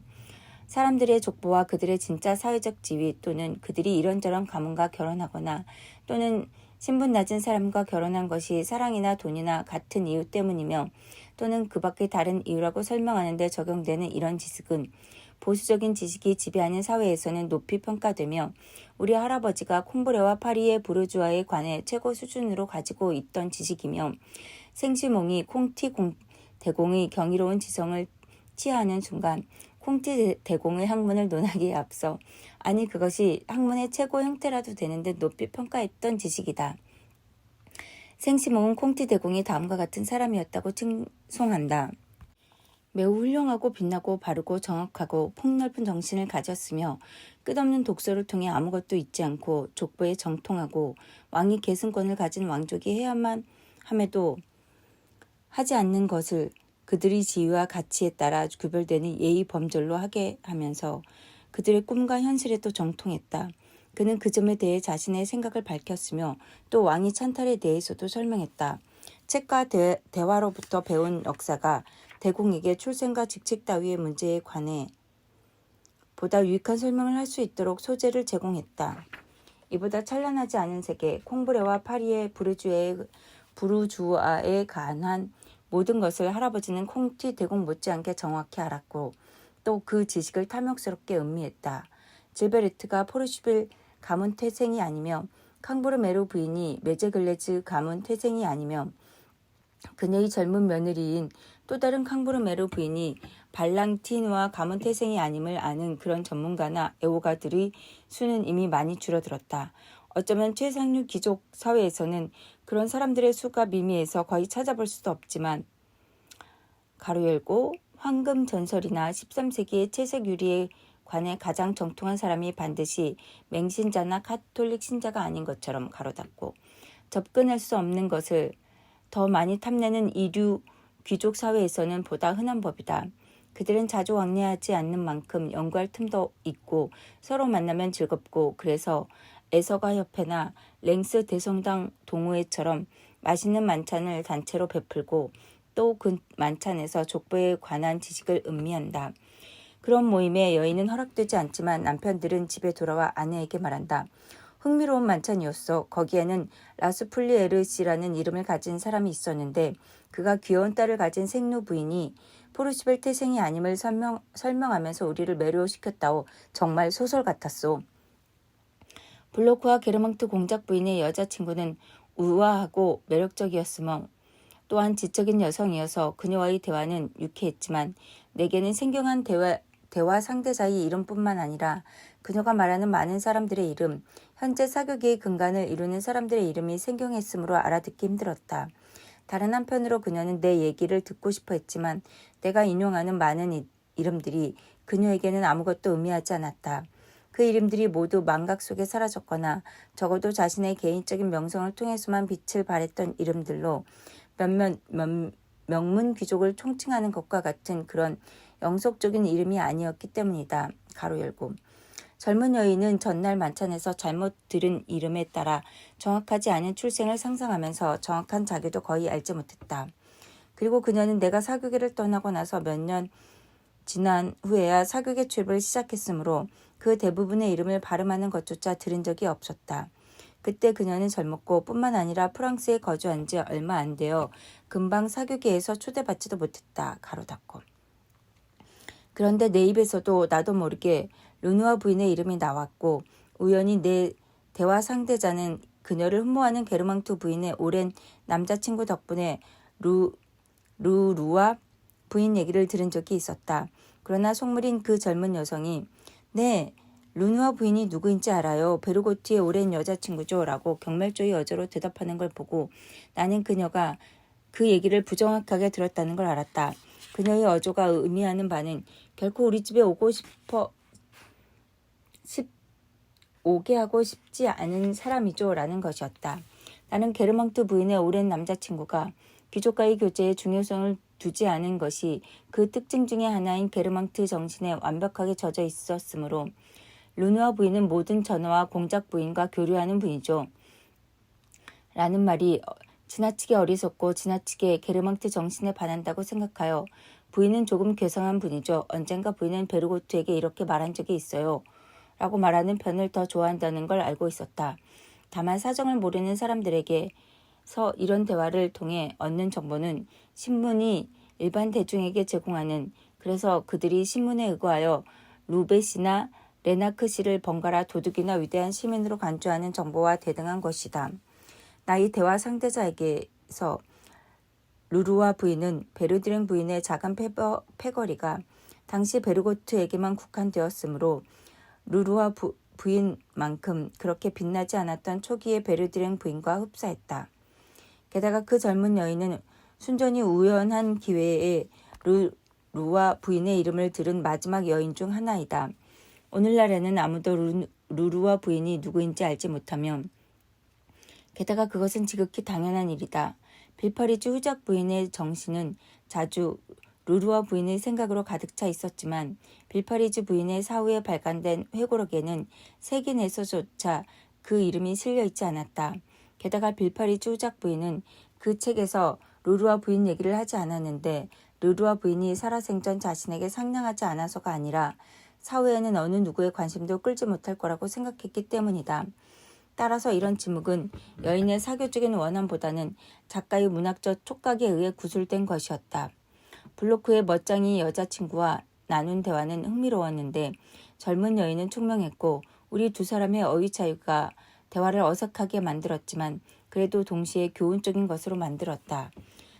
사람들의 족보와 그들의 진짜 사회적 지위 또는 그들이 이런저런 가문과 결혼하거나 또는 신분 낮은 사람과 결혼한 것이 사랑이나 돈이나 같은 이유 때문이며 또는 그 밖의 다른 이유라고 설명하는 데 적용되는 이런 지식은 보수적인 지식이 지배하는 사회에서는 높이 평가되며 우리 할아버지가 콩브레와 파리의 부르주아에 관해 최고 수준으로 가지고 있던 지식이며 생시몽이 콩티 대공의 경이로운 지성을 치하하는 순간 콩티 대공의 학문을 논하기에 앞서 아니 그것이 학문의 최고 형태라도 되는 듯 높이 평가했던 지식이다. 생시몽은 콩티 대공이 다음과 같은 사람이었다고 칭송한다. 매우 훌륭하고 빛나고 바르고 정확하고 폭넓은 정신을 가졌으며 끝없는 독서를 통해 아무것도 잊지 않고 족보에 정통하고 왕이 계승권을 가진 왕족이 해야만 함에도 하지 않는 것을 그들의 지위와 가치에 따라 구별되는 예의 범절로 하게 하면서 그들의 꿈과 현실에도 정통했다. 그는 그 점에 대해 자신의 생각을 밝혔으며 또 왕의 찬탈에 대해서도 설명했다. 책과 대화로부터 배운 역사가 대공에게 출생과 직책 따위의 문제에 관해 보다 유익한 설명을 할 수 있도록 소재를 제공했다. 이보다 찬란하지 않은 세계, 콩브레와 파리의 부르주아에 관한 모든 것을 할아버지는 콩티 대공 못지않게 정확히 알았고 또 그 지식을 탐욕스럽게 음미했다. 질베르트가 포르쉐빌 가문 태생이 아니며 캉부르 메루 부인이 메제글레즈 가문 태생이 아니며 그녀의 젊은 며느리인 또 다른 캉부르 메루 부인이 발랑티누아 가문 태생이 아님을 아는 그런 전문가나 애호가들의 수는 이미 많이 줄어들었다. 어쩌면 최상류 귀족 사회에서는 그런 사람들의 수가 미미해서 거의 찾아볼 수도 없지만 가로 열고 황금 전설이나 13세기의 채색 유리에 관해 가장 정통한 사람이 반드시 맹신자나 카톨릭 신자가 아닌 것처럼 가로 닫고 접근할 수 없는 것을 더 많이 탐내는 이류 귀족 사회에서는 보다 흔한 법이다. 그들은 자주 왕래하지 않는 만큼 연구할 틈도 있고 서로 만나면 즐겁고 그래서 애서가 협회나 랭스 대성당 동호회처럼 맛있는 만찬을 단체로 베풀고 또 그 만찬에서 족보에 관한 지식을 음미한다. 그런 모임에 여인은 허락되지 않지만 남편들은 집에 돌아와 아내에게 말한다. 흥미로운 만찬이었어. 거기에는 라스플리에르 씨라는 이름을 가진 사람이 있었는데 그가 귀여운 딸을 가진 생루 부인이 포르쉐빌 태생이 아님을 설명하면서 우리를 매료시켰다오. 정말 소설 같았소. 블로크와 게르망트 공작 부인의 여자친구는 우아하고 매력적이었으며 또한 지적인 여성이어서 그녀와의 대화는 유쾌했지만 내게는 생경한 대화 상대자의 이름뿐만 아니라 그녀가 말하는 많은 사람들의 이름, 현재 사교계의 근간을 이루는 사람들의 이름이 생경했으므로 알아듣기 힘들었다. 다른 한편으로 그녀는 내 얘기를 듣고 싶어 했지만 내가 인용하는 많은 이름들이 그녀에게는 아무것도 의미하지 않았다. 그 이름들이 모두 망각 속에 사라졌거나 적어도 자신의 개인적인 명성을 통해서만 빛을 발했던 이름들로 몇몇 명문 귀족을 총칭하는 것과 같은 그런 영속적인 이름이 아니었기 때문이다. 가로 열고 젊은 여인은 전날 만찬에서 잘못 들은 이름에 따라 정확하지 않은 출생을 상상하면서 정확한 자기도 거의 알지 못했다. 그리고 그녀는 내가 사교계를 떠나고 나서 몇 년 지난 후에야 사교계 출입을 시작했으므로 그 대부분의 이름을 발음하는 것조차 들은 적이 없었다. 그때 그녀는 젊었고 뿐만 아니라 프랑스에 거주한 지 얼마 안 되어 금방 사교계에서 초대받지도 못했다. 가로 닫고. 그런데 내 입에서도 나도 모르게 르누아 부인의 이름이 나왔고 우연히 내 대화 상대자는 그녀를 흠모하는 게르망투 부인의 오랜 남자친구 덕분에 루루아 부인 얘기를 들은 적이 있었다. 그러나 속물인 그 젊은 여성이 네, 르누아 부인이 누구인지 알아요. 베르고트의 오랜 여자친구죠. 라고 경멸조의 여자로 대답하는 걸 보고 나는 그녀가 그 얘기를 부정확하게 들었다는 걸 알았다. 그녀의 어조가 의미하는 바는 결코 우리 집에 오게 하고 싶지 않은 사람이죠. 라는 것이었다. 나는 게르망트 부인의 오랜 남자친구가 귀족과의 교제에 중요성을 두지 않은 것이 그 특징 중의 하나인 게르망트 정신에 완벽하게 젖어 있었으므로 르누아 부인은 모든 전하와 공작 부인과 교류하는 분이죠. 라는 말이 지나치게 어리석고 지나치게 게르망트 정신에 반한다고 생각하여 부인은 조금 괴상한 분이죠. 언젠가 부인은 베르고트에게 이렇게 말한 적이 있어요. 라고 말하는 편을 더 좋아한다는 걸 알고 있었다. 다만 사정을 모르는 사람들에게서 이런 대화를 통해 얻는 정보는 신문이 일반 대중에게 제공하는 그래서 그들이 신문에 의거하여 루베시나 레나크 씨를 번갈아 도둑이나 위대한 시민으로 간주하는 정보와 대등한 것이다. 나의 대화 상대자에게서 루루아 부인은 베르드랭 부인의 작은 패거리가 당시 베르고트에게만 국한되었으므로 루루아 부인만큼 그렇게 빛나지 않았던 초기의 베르드랭 부인과 흡사했다. 게다가 그 젊은 여인은 순전히 우연한 기회에 루루아 부인의 이름을 들은 마지막 여인 중 하나이다. 오늘날에는 아무도 루루아 부인이 누구인지 알지 못하며 게다가 그것은 지극히 당연한 일이다. 빌파리즈 후작 부인의 정신은 자주 루루아 부인의 생각으로 가득 차 있었지만 빌파리즈 부인의 사후에 발간된 회고록에는 세기 내서조차 그 이름이 실려 있지 않았다. 게다가 빌파리즈 후작 부인은 그 책에서 루루아 부인 얘기를 하지 않았는데 루루아 부인이 살아생전 자신에게 상냥하지 않아서가 아니라 사후에는 어느 누구의 관심도 끌지 못할 거라고 생각했기 때문이다. 따라서 이런 지목은 여인의 사교적인 원함보다는 작가의 문학적 촉각에 의해 구술된 것이었다. 블로크의 멋쟁이 여자친구와 나눈 대화는 흥미로웠는데 젊은 여인은 총명했고 우리 두 사람의 어휘 차이가 대화를 어색하게 만들었지만 그래도 동시에 교훈적인 것으로 만들었다.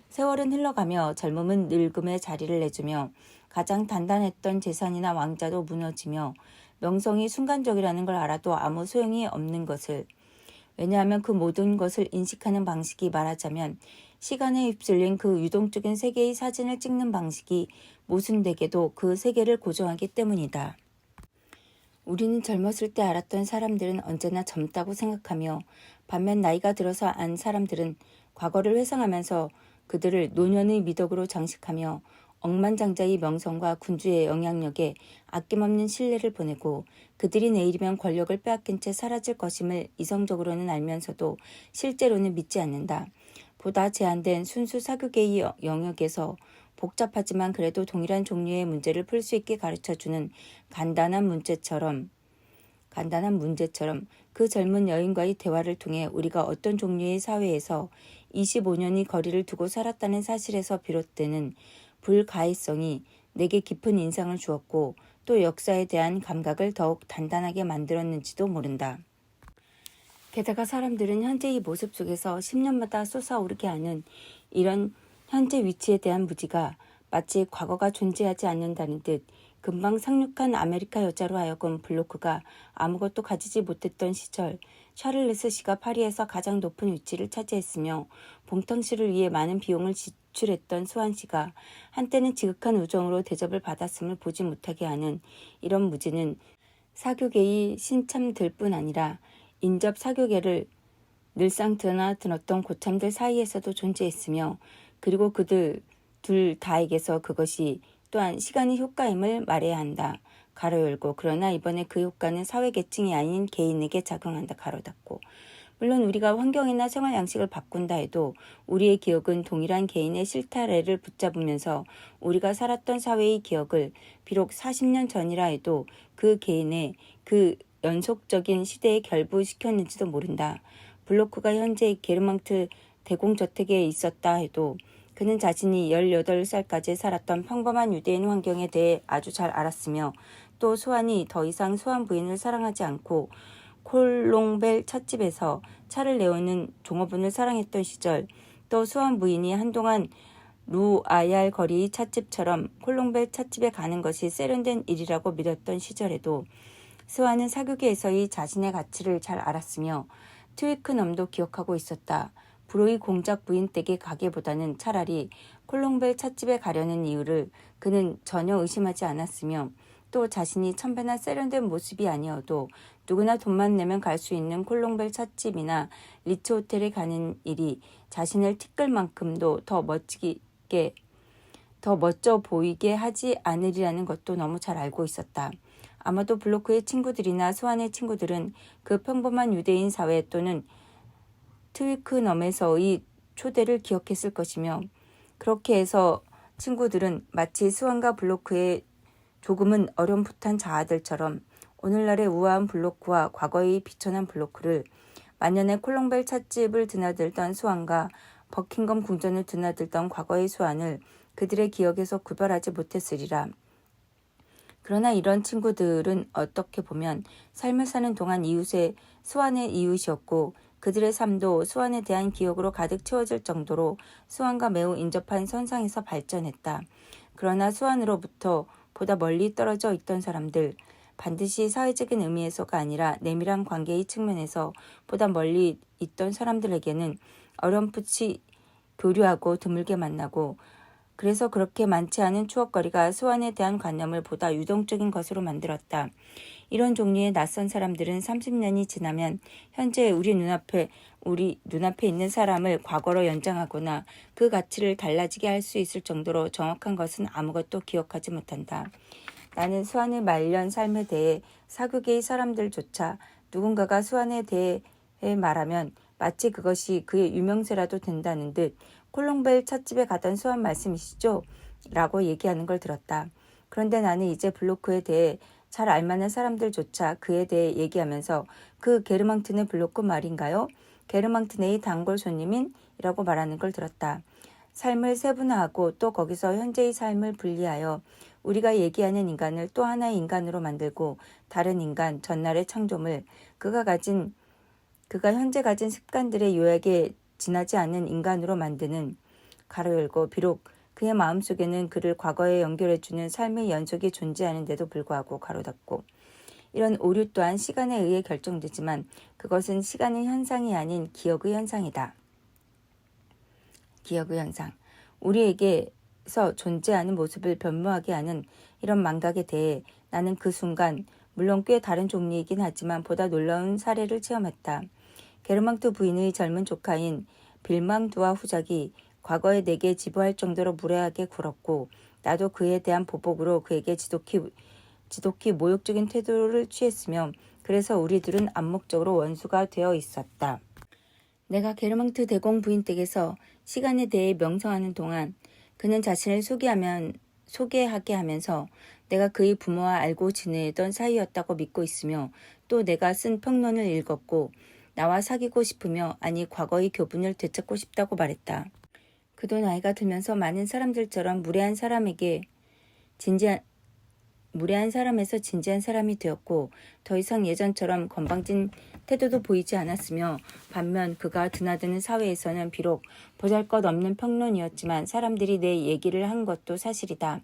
세월은 흘러가며 젊음은 늙음의 자리를 내주며 가장 단단했던 재산이나 왕자도 무너지며 명성이 순간적이라는 걸 알아도 아무 소용이 없는 것을 왜냐하면 그 모든 것을 인식하는 방식이 말하자면 시간에 휩쓸린 그 유동적인 세계의 사진을 찍는 방식이 모순되게도 그 세계를 고정하기 때문이다. 우리는 젊었을 때 알았던 사람들은 언제나 젊다고 생각하며 반면 나이가 들어서 안 사람들은 과거를 회상하면서 그들을 노년의 미덕으로 장식하며 억만장자의 명성과 군주의 영향력에 아낌없는 신뢰를 보내고 그들이 내일이면 권력을 빼앗긴 채 사라질 것임을 이성적으로는 알면서도 실제로는 믿지 않는다. 보다 제한된 순수 사교계의 영역에서 복잡하지만 그래도 동일한 종류의 문제를 풀 수 있게 가르쳐주는 간단한 문제처럼 그 젊은 여인과의 대화를 통해 우리가 어떤 종류의 사회에서 25년이 거리를 두고 살았다는 사실에서 비롯되는 불가해성이 내게 깊은 인상을 주었고 또 역사에 대한 감각을 더욱 단단하게 만들었는지도 모른다. 게다가 사람들은 현재의 모습 속에서 10년마다 솟아오르게 하는 이런 현재 위치에 대한 무지가 마치 과거가 존재하지 않는다는 듯 금방 상륙한 아메리카 여자로 하여금 블로크가 아무것도 가지지 못했던 시절 샤를레스 씨가 파리에서 가장 높은 위치를 차지했으며 봉탕 씨를 위해 많은 비용을 지출했던 수완 씨가 한때는 지극한 우정으로 대접을 받았음을 보지 못하게 하는 이런 무지는 사교계의 신참들 뿐 아니라 인접 사교계를 늘상 드러났던 고참들 사이에서도 존재했으며 그리고 그들 둘 다에게서 그것이 또한 시간의 효과임을 말해야 한다. 가로 열고 그러나 이번에 그 효과는 사회계층이 아닌 개인에게 작용한다. 가로 닫고 물론 우리가 환경이나 생활 양식을 바꾼다 해도 우리의 기억은 동일한 개인의 실타래를 붙잡으면서 우리가 살았던 사회의 기억을 비록 40년 전이라 해도 그 개인의 그 연속적인 시대에 결부시켰는지도 모른다. 블로크가 현재 게르망트 대공저택에 있었다 해도 그는 자신이 18살까지 살았던 평범한 유대인 환경에 대해 아주 잘 알았으며 또 수완이 더 이상 수완 부인을 사랑하지 않고 콜롱벨 찻집에서 차를 내오는 종업원을 사랑했던 시절, 또 수완 부인이 한동안 루아얄 거리 찻집처럼 콜롱벨 찻집에 가는 것이 세련된 일이라고 믿었던 시절에도 스완은 사교계에서의 자신의 가치를 잘 알았으며 트위크넘도 기억하고 있었다. 불호의 공작 부인 댁에 가기보다는 차라리 콜롱벨 찻집에 가려는 이유를 그는 전혀 의심하지 않았으며 또 자신이 천변한 세련된 모습이 아니어도 누구나 돈만 내면 갈 수 있는 콜롱벨 찻집이나 리츠 호텔에 가는 일이 자신을 티끌 만큼도 더 멋져 보이게 하지 않으리라는 것도 너무 잘 알고 있었다. 아마도 블로크의 친구들이나 스완의 친구들은 그 평범한 유대인 사회 또는 트위크넘에서의 초대를 기억했을 것이며 그렇게 해서 친구들은 마치 스완과 블로크의 조금은 어렴풋한 자아들처럼 오늘날의 우아한 블로크와 과거의 비천한 블로크를 만년에 콜롱벨 찻집을 드나들던 스완과 버킹엄 궁전을 드나들던 과거의 스완을 그들의 기억에서 구별하지 못했으리라. 그러나 이런 친구들은 어떻게 보면 삶을 사는 동안 이웃의 스완의 이웃이었고 그들의 삶도 스완에 대한 기억으로 가득 채워질 정도로 스완과 매우 인접한 선상에서 발전했다. 그러나 스완으로부터 보다 멀리 떨어져 있던 사람들, 반드시 사회적인 의미에서가 아니라 내밀한 관계의 측면에서 보다 멀리 있던 사람들에게는 어렴풋이 교류하고 드물게 만나고 그래서 그렇게 많지 않은 추억거리가 스완에 대한 관념을 보다 유동적인 것으로 만들었다. 이런 종류의 낯선 사람들은 30년이 지나면 현재 우리 눈앞에 있는 사람을 과거로 연장하거나 그 가치를 달라지게 할 수 있을 정도로 정확한 것은 아무것도 기억하지 못한다. 나는 스완의 말년 삶에 대해 사교계의 사람들조차 누군가가 스완에 대해 말하면 마치 그것이 그의 유명세라도 된다는 듯 콜롱벨 찻집에 가던 스완 말씀이시죠? 라고 얘기하는 걸 들었다. 그런데 나는 이제 블로크에 대해 잘 알만한 사람들조차 그에 대해 얘기하면서 그 게르망트네 블로크 말인가요? 게르망트네의 단골 손님인? 이라고 말하는 걸 들었다. 삶을 세분화하고 또 거기서 현재의 삶을 분리하여 우리가 얘기하는 인간을 또 하나의 인간으로 만들고 다른 인간, 전날의 창조물, 그가 현재 가진 습관들의 요약에 지나지 않는 인간으로 만드는 가로 열고 비록 그의 마음속에는 그를 과거에 연결해주는 삶의 연속이 존재하는데도 불구하고 가로 닫고 이런 오류 또한 시간에 의해 결정되지만 그것은 시간의 현상이 아닌 기억의 현상이다. 기억의 현상. 우리에게서 존재하는 모습을 변모하게 하는 이런 망각에 대해 나는 그 순간 물론 꽤 다른 종류이긴 하지만 보다 놀라운 사례를 체험했다. 게르망트 부인의 젊은 조카인 빌망두와 후작이 과거에 내게 지부할 정도로 무례하게 굴었고 나도 그에 대한 보복으로 그에게 지독히 모욕적인 태도를 취했으며 그래서 우리들은 암묵적으로 원수가 되어 있었다. 내가 게르망트 대공 부인 댁에서 시간에 대해 명성하는 동안 그는 자신을 소개하게 하면서 내가 그의 부모와 알고 지내던 사이였다고 믿고 있으며 또 내가 쓴 평론을 읽었고 나와 사귀고 싶으며 아니 과거의 교분을 되찾고 싶다고 말했다. 그도 나이가 들면서 많은 사람들처럼 무례한 사람에서 진지한 사람이 되었고 더 이상 예전처럼 건방진 태도도 보이지 않았으며 반면 그가 드나드는 사회에서는 비록 보잘것없는 평론이었지만 사람들이 내 얘기를 한 것도 사실이다.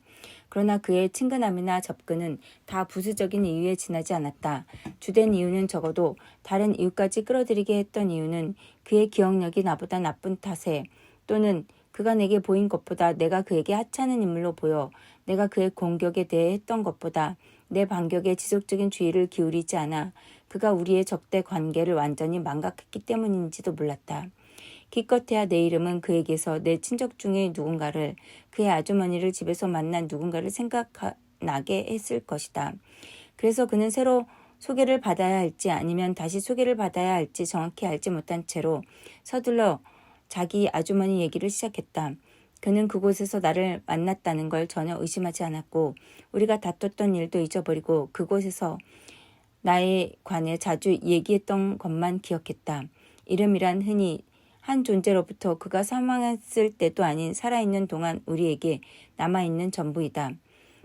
그러나 그의 친근함이나 접근은 다 부수적인 이유에 지나지 않았다. 주된 이유는 적어도 다른 이유까지 끌어들이게 했던 이유는 그의 기억력이 나보다 나쁜 탓에 또는 그가 내게 보인 것보다 내가 그에게 하찮은 인물로 보여 내가 그의 공격에 대해 했던 것보다 내 반격에 지속적인 주의를 기울이지 않아 그가 우리의 적대 관계를 완전히 망각했기 때문인지도 몰랐다. 기껏해야 내 이름은 그에게서 내 친척 중에 누군가를 그의 아주머니를 집에서 만난 누군가를 생각나게 했을 것이다. 그래서 그는 새로 소개를 받아야 할지 아니면 다시 소개를 받아야 할지 정확히 알지 못한 채로 서둘러 자기 아주머니 얘기를 시작했다. 그는 그곳에서 나를 만났다는 걸 전혀 의심하지 않았고 우리가 다퉜던 일도 잊어버리고 그곳에서 나에 관해 자주 얘기했던 것만 기억했다. 이름이란 흔히 한 존재로부터 그가 사망했을 때도 아닌 살아있는 동안 우리에게 남아있는 전부이다.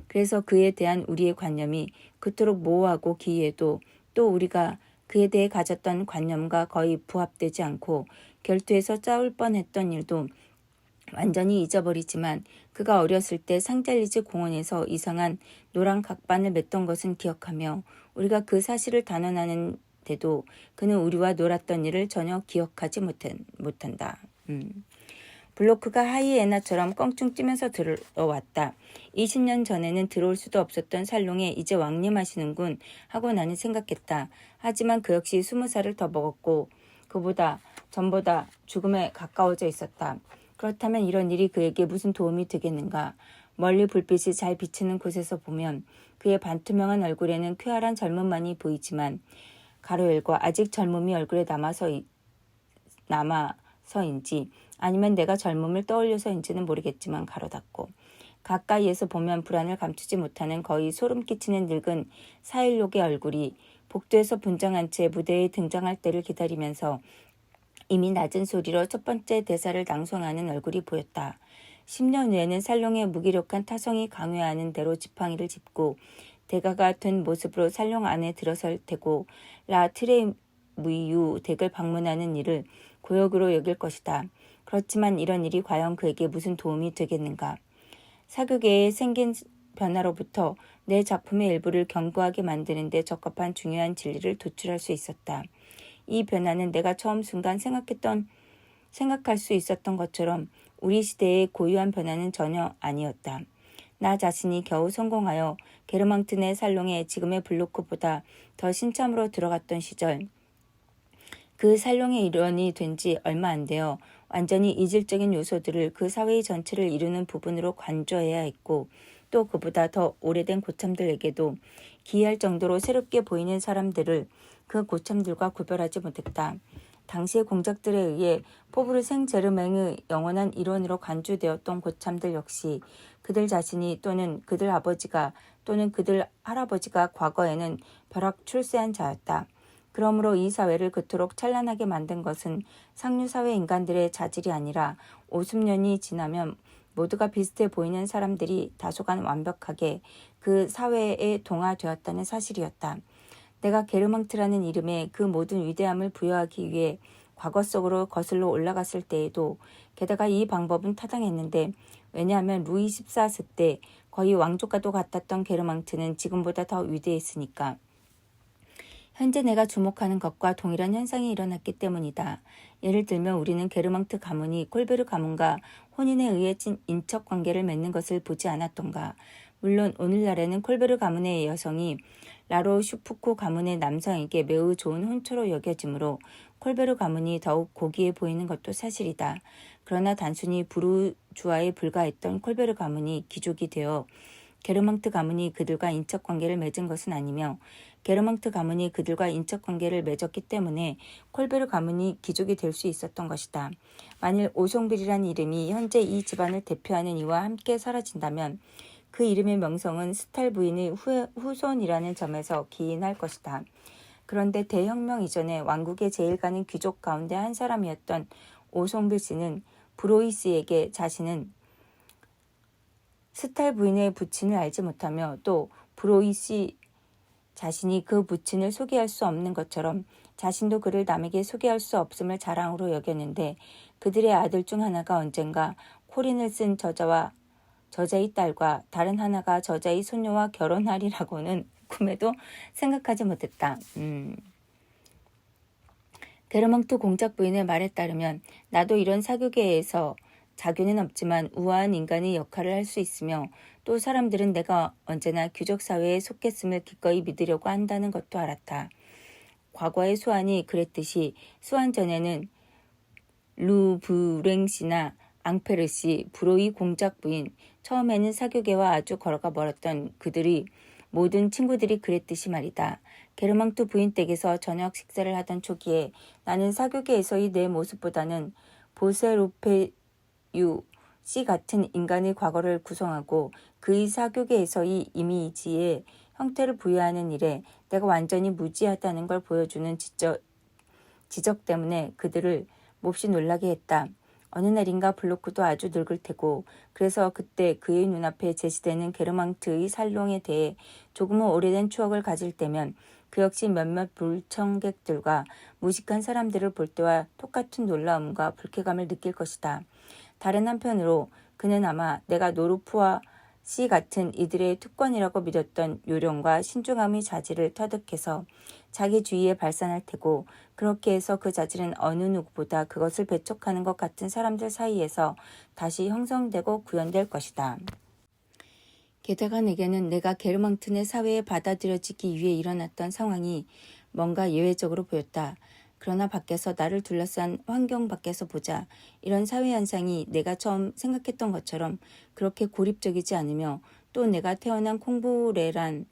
그래서 그에 대한 우리의 관념이 그토록 모호하고 기이해도 또 우리가 그에 대해 가졌던 관념과 거의 부합되지 않고 결투에서 싸울 뻔했던 일도 완전히 잊어버리지만 그가 어렸을 때 상잘리즈 공원에서 이상한 노란 각반을 맸던 것은 기억하며 우리가 그 사실을 단언하는데도 그는 우리와 놀았던 일을 전혀 기억하지 못한다. 블로크가 하이에나처럼 껑충 뛰면서 들어왔다. 20년 전에는 들어올 수도 없었던 살롱에 이제 왕림하시는군 하고 나는 생각했다. 하지만 그 역시 20살을 더 먹었고 전보다 죽음에 가까워져 있었다. 그렇다면 이런 일이 그에게 무슨 도움이 되겠는가? 멀리 불빛이 잘 비치는 곳에서 보면 그의 반투명한 얼굴에는 쾌활한 젊음만이 보이지만 가로 열고 아직 젊음이 얼굴에 남아서인지 아니면 내가 젊음을 떠올려서인지는 모르겠지만 가로 닫고 가까이에서 보면 불안을 감추지 못하는 거의 소름 끼치는 늙은 사일록의 얼굴이 복도에서 분장한 채 무대에 등장할 때를 기다리면서 이미 낮은 소리로 첫 번째 대사를 낭송하는 얼굴이 보였다. 10년 후에는 살롱의 무기력한 타성이 강요하는 대로 지팡이를 짚고 대가가 된 모습으로 살롱 안에 들어설 테고 라 트레무이유 댁을 방문하는 일을 고역으로 여길 것이다. 그렇지만 이런 일이 과연 그에게 무슨 도움이 되겠는가? 사극에 생긴 변화로부터 내 작품의 일부를 견고하게 만드는 데 적합한 중요한 진리를 도출할 수 있었다. 이 변화는 내가 처음 순간 생각할 수 있었던 것처럼 우리 시대의 고유한 변화는 전혀 아니었다. 나 자신이 겨우 성공하여 게르망트 내 살롱에 지금의 블로크보다 더 신참으로 들어갔던 시절, 그 살롱의 일원이 된 지 얼마 안 되어 완전히 이질적인 요소들을 그 사회의 전체를 이루는 부분으로 관조해야 했고 또 그보다 더 오래된 고참들에게도 기이할 정도로 새롭게 보이는 사람들을 그 고참들과 구별하지 못했다. 당시의 공작들에 의해 포브르 생제르맹의 영원한 일원으로 간주되었던 고참들 역시 그들 자신이 또는 그들 아버지가 또는 그들 할아버지가 과거에는 벼락 출세한 자였다. 그러므로 이 사회를 그토록 찬란하게 만든 것은 상류사회 인간들의 자질이 아니라 50년이 지나면 모두가 비슷해 보이는 사람들이 다소간 완벽하게 그 사회에 동화되었다는 사실이었다. 내가 게르망트라는 이름에 그 모든 위대함을 부여하기 위해 과거 속으로 거슬러 올라갔을 때에도 게다가 이 방법은 타당했는데 왜냐하면 루이 14세 때 거의 왕족과도 같았던 게르망트는 지금보다 더 위대했으니까. 현재 내가 주목하는 것과 동일한 현상이 일어났기 때문이다. 예를 들면 우리는 게르망트 가문이 콜베르 가문과 혼인에 의해 인척 관계를 맺는 것을 보지 않았던가. 물론 오늘날에는 콜베르 가문의 여성이 라로 슈프코 가문의 남성에게 매우 좋은 혼처로 여겨지므로 콜베르 가문이 더욱 고귀해 보이는 것도 사실이다. 그러나 단순히 부르주아에 불과했던 콜베르 가문이 귀족이 되어 게르망트 가문이 그들과 인척관계를 맺은 것은 아니며 게르망트 가문이 그들과 인척관계를 맺었기 때문에 콜베르 가문이 귀족이 될 수 있었던 것이다. 만일 오송빌이라는 이름이 현재 이 집안을 대표하는 이와 함께 사라진다면 그 이름의 명성은 스탈 부인의 후손이라는 점에서 기인할 것이다. 그런데 대혁명 이전에 왕국의 제일 가는 귀족 가운데 한 사람이었던 오송빌 씨는 브로이스에게 자신은 스탈 부인의 부친을 알지 못하며 또 브로이스 자신이 그 부친을 소개할 수 없는 것처럼 자신도 그를 남에게 소개할 수 없음을 자랑으로 여겼는데 그들의 아들 중 하나가 언젠가 코린을 쓴 저자의 딸과 다른 하나가 저자의 손녀와 결혼하리라고는 꿈에도 생각하지 못했다. 게르망트 공작 부인의 말에 따르면 나도 이런 사교계에서 자교는 없지만 우아한 인간의 역할을 할 수 있으며 또 사람들은 내가 언제나 귀족 사회에 속했음을 기꺼이 믿으려고 한다는 것도 알았다. 과거의 수완이 그랬듯이 수완 전에는 루브랭씨나 앙페르씨, 브로이 공작 부인, 처음에는 사교계와 아주 거리가 멀었던 그들이 모든 친구들이 그랬듯이 말이다. 게르망트 부인 댁에서 저녁 식사를 하던 초기에 나는 사교계에서의 내 모습보다는 보세로페유 씨 같은 인간의 과거를 구성하고 그의 사교계에서의 이미지에 형태를 부여하는 일에 내가 완전히 무지하다는 걸 보여주는 지적 때문에 그들을 몹시 놀라게 했다. 어느 날인가 블로크도 아주 늙을 테고 그래서 그때 그의 눈앞에 제시되는 게르망트의 살롱에 대해 조금은 오래된 추억을 가질 때면 그 역시 몇몇 불청객들과 무식한 사람들을 볼 때와 똑같은 놀라움과 불쾌감을 느낄 것이다. 다른 한편으로 그는 아마 내가 노르프와 씨 같은 이들의 특권이라고 믿었던 요령과 신중함의 자질을 터득해서 자기 주위에 발산할 테고 그렇게 해서 그 자질은 어느 누구보다 그것을 배척하는 것 같은 사람들 사이에서 다시 형성되고 구현될 것이다. 게다가 내게는 내가 게르망트 내 사회에 받아들여지기 위해 일어났던 상황이 뭔가 예외적으로 보였다. 그러나 밖에서 나를 둘러싼 환경 밖에서 보자 이런 사회 현상이 내가 처음 생각했던 것처럼 그렇게 고립적이지 않으며 또 내가 태어난 콩브레란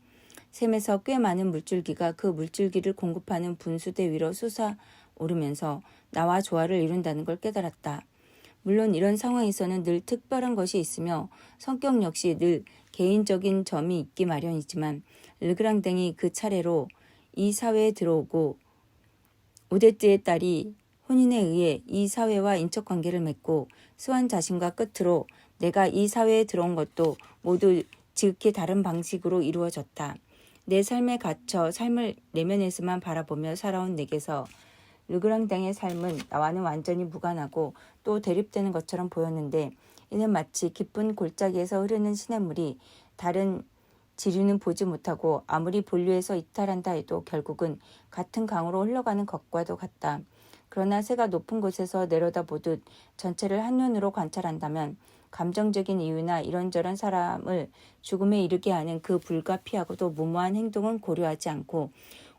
샘에서 꽤 많은 물줄기가 그 물줄기를 공급하는 분수대 위로 솟아오르면서 나와 조화를 이룬다는 걸 깨달았다. 물론 이런 상황에서는 늘 특별한 것이 있으며 성격 역시 늘 개인적인 점이 있기 마련이지만 르그랑댕이 그 차례로 이 사회에 들어오고 오데트의 딸이 혼인에 의해 이 사회와 인척관계를 맺고 스완 자신과 끝으로 내가 이 사회에 들어온 것도 모두 지극히 다른 방식으로 이루어졌다. 내 삶에 갇혀 삶을 내면에서만 바라보며 살아온 내게서 르그랑댕의 삶은 나와는 완전히 무관하고 또 대립되는 것처럼 보였는데 이는 마치 깊은 골짜기에서 흐르는 시냇물이 다른 지류는 보지 못하고 아무리 본류에서 이탈한다 해도 결국은 같은 강으로 흘러가는 것과도 같다. 그러나 새가 높은 곳에서 내려다보듯 전체를 한눈으로 관찰한다면 감정적인 이유나 이런저런 사람을 죽음에 이르게 하는 그 불가피하고도 무모한 행동은 고려하지 않고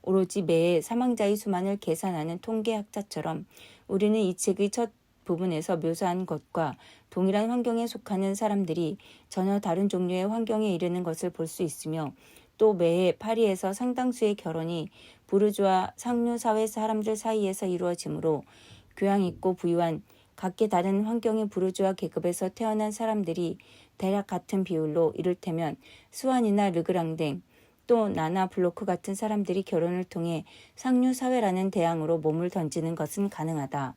오로지 매해 사망자의 수만을 계산하는 통계학자처럼 우리는 이 책의 첫 부분에서 묘사한 것과 동일한 환경에 속하는 사람들이 전혀 다른 종류의 환경에 이르는 것을 볼 수 있으며 또 매해 파리에서 상당수의 결혼이 부르주아 상류 사회 사람들 사이에서 이루어지므로 교양 있고 부유한 각기 다른 환경의 부르주아 계급에서 태어난 사람들이 대략 같은 비율로 이를테면 스완이나 르그랑댕 또 나나 블로크 같은 사람들이 결혼을 통해 상류 사회라는 대항으로 몸을 던지는 것은 가능하다.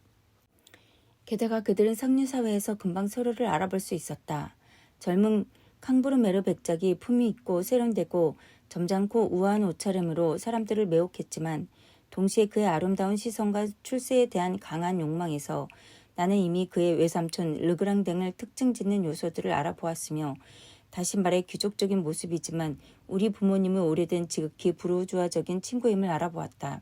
게다가 그들은 상류 사회에서 금방 서로를 알아볼 수 있었다. 젊은 캉부르메르 백작이 품위 있고 세련되고 점잖고 우아한 옷차림으로 사람들을 매혹했지만 동시에 그의 아름다운 시선과 출세에 대한 강한 욕망에서 나는 이미 그의 외삼촌 르그랑댕을 특징짓는 요소들을 알아보았으며 다시 말해 귀족적인 모습이지만 우리 부모님의 오래된 지극히 부르주아적인 친구임을 알아보았다.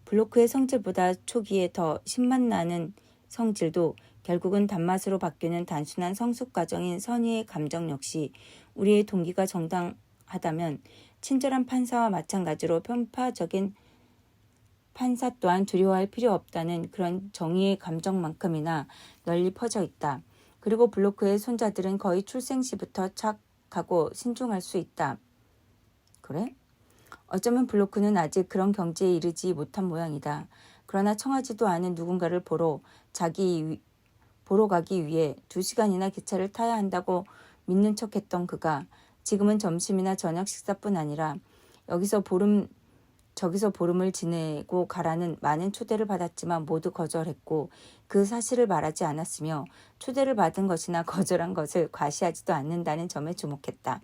블로크의 성질보다 초기에 더 신맛나는 성질도 결국은 단맛으로 바뀌는 단순한 성숙 과정인 선의의 감정 역시 우리의 동기가 정당하다면 친절한 판사와 마찬가지로 편파적인 판사 또한 두려워할 필요 없다는 그런 정의의 감정만큼이나 널리 퍼져 있다. 그리고 블로크의 손자들은 거의 출생 시부터 착하고 신중할 수 있다. 그래? 어쩌면 블로크는 아직 그런 경지에 이르지 못한 모양이다. 그러나 청하지도 않은 누군가를 보러 가기 위해 2시간이나 기차를 타야 한다고 믿는 척했던 그가 지금은 점심이나 저녁 식사뿐 아니라 여기서 저기서 보름을 지내고 가라는 많은 초대를 받았지만 모두 거절했고 그 사실을 말하지 않았으며 초대를 받은 것이나 거절한 것을 과시하지도 않는다는 점에 주목했다.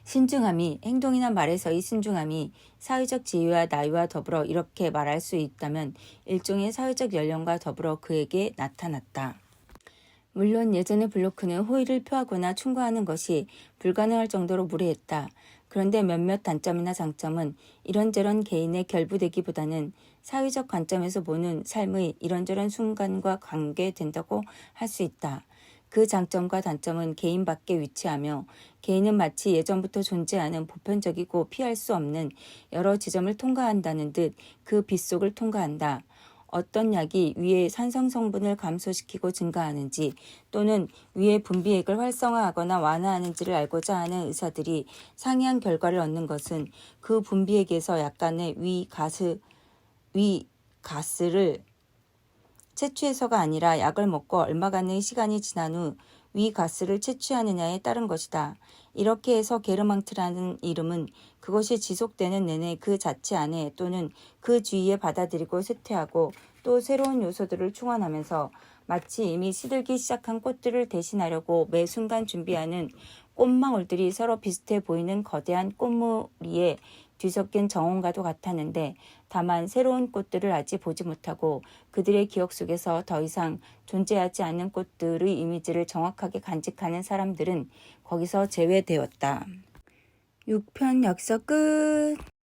신중함이 행동이나 말에서의 신중함이 사회적 지위와 나이와 더불어 이렇게 말할 수 있다면 일종의 사회적 연령과 더불어 그에게 나타났다. 물론 예전에 블로크는 호의를 표하거나 충고하는 것이 불가능할 정도로 무례했다. 그런데 몇몇 단점이나 장점은 이런저런 개인의 결부되기보다는 사회적 관점에서 보는 삶의 이런저런 순간과 관계된다고 할 수 있다. 그 장점과 단점은 개인 밖에 위치하며 개인은 마치 예전부터 존재하는 보편적이고 피할 수 없는 여러 지점을 통과한다는 듯 그 빗속을 통과한다. 어떤 약이 위의 산성 성분을 감소시키고 증가하는지 또는 위의 분비액을 활성화하거나 완화하는지를 알고자 하는 의사들이 상이한 결과를 얻는 것은 그 분비액에서 약간의 가스를 채취해서가 아니라 약을 먹고 얼마간의 시간이 지난 후 위 가스를 채취하느냐에 따른 것이다. 이렇게 해서 게르망트라는 이름은 그것이 지속되는 내내 그 자체 안에 또는 그 주위에 받아들이고 쇠퇴하고 또 새로운 요소들을 충원하면서 마치 이미 시들기 시작한 꽃들을 대신하려고 매 순간 준비하는 꽃망울들이 서로 비슷해 보이는 거대한 꽃무리에 뒤섞인 정원과도 같았는데 다만 새로운 꽃들을 아직 보지 못하고 그들의 기억 속에서 더 이상 존재하지 않는 꽃들의 이미지를 정확하게 간직하는 사람들은 거기서 제외되었다. 6편 역서 끝.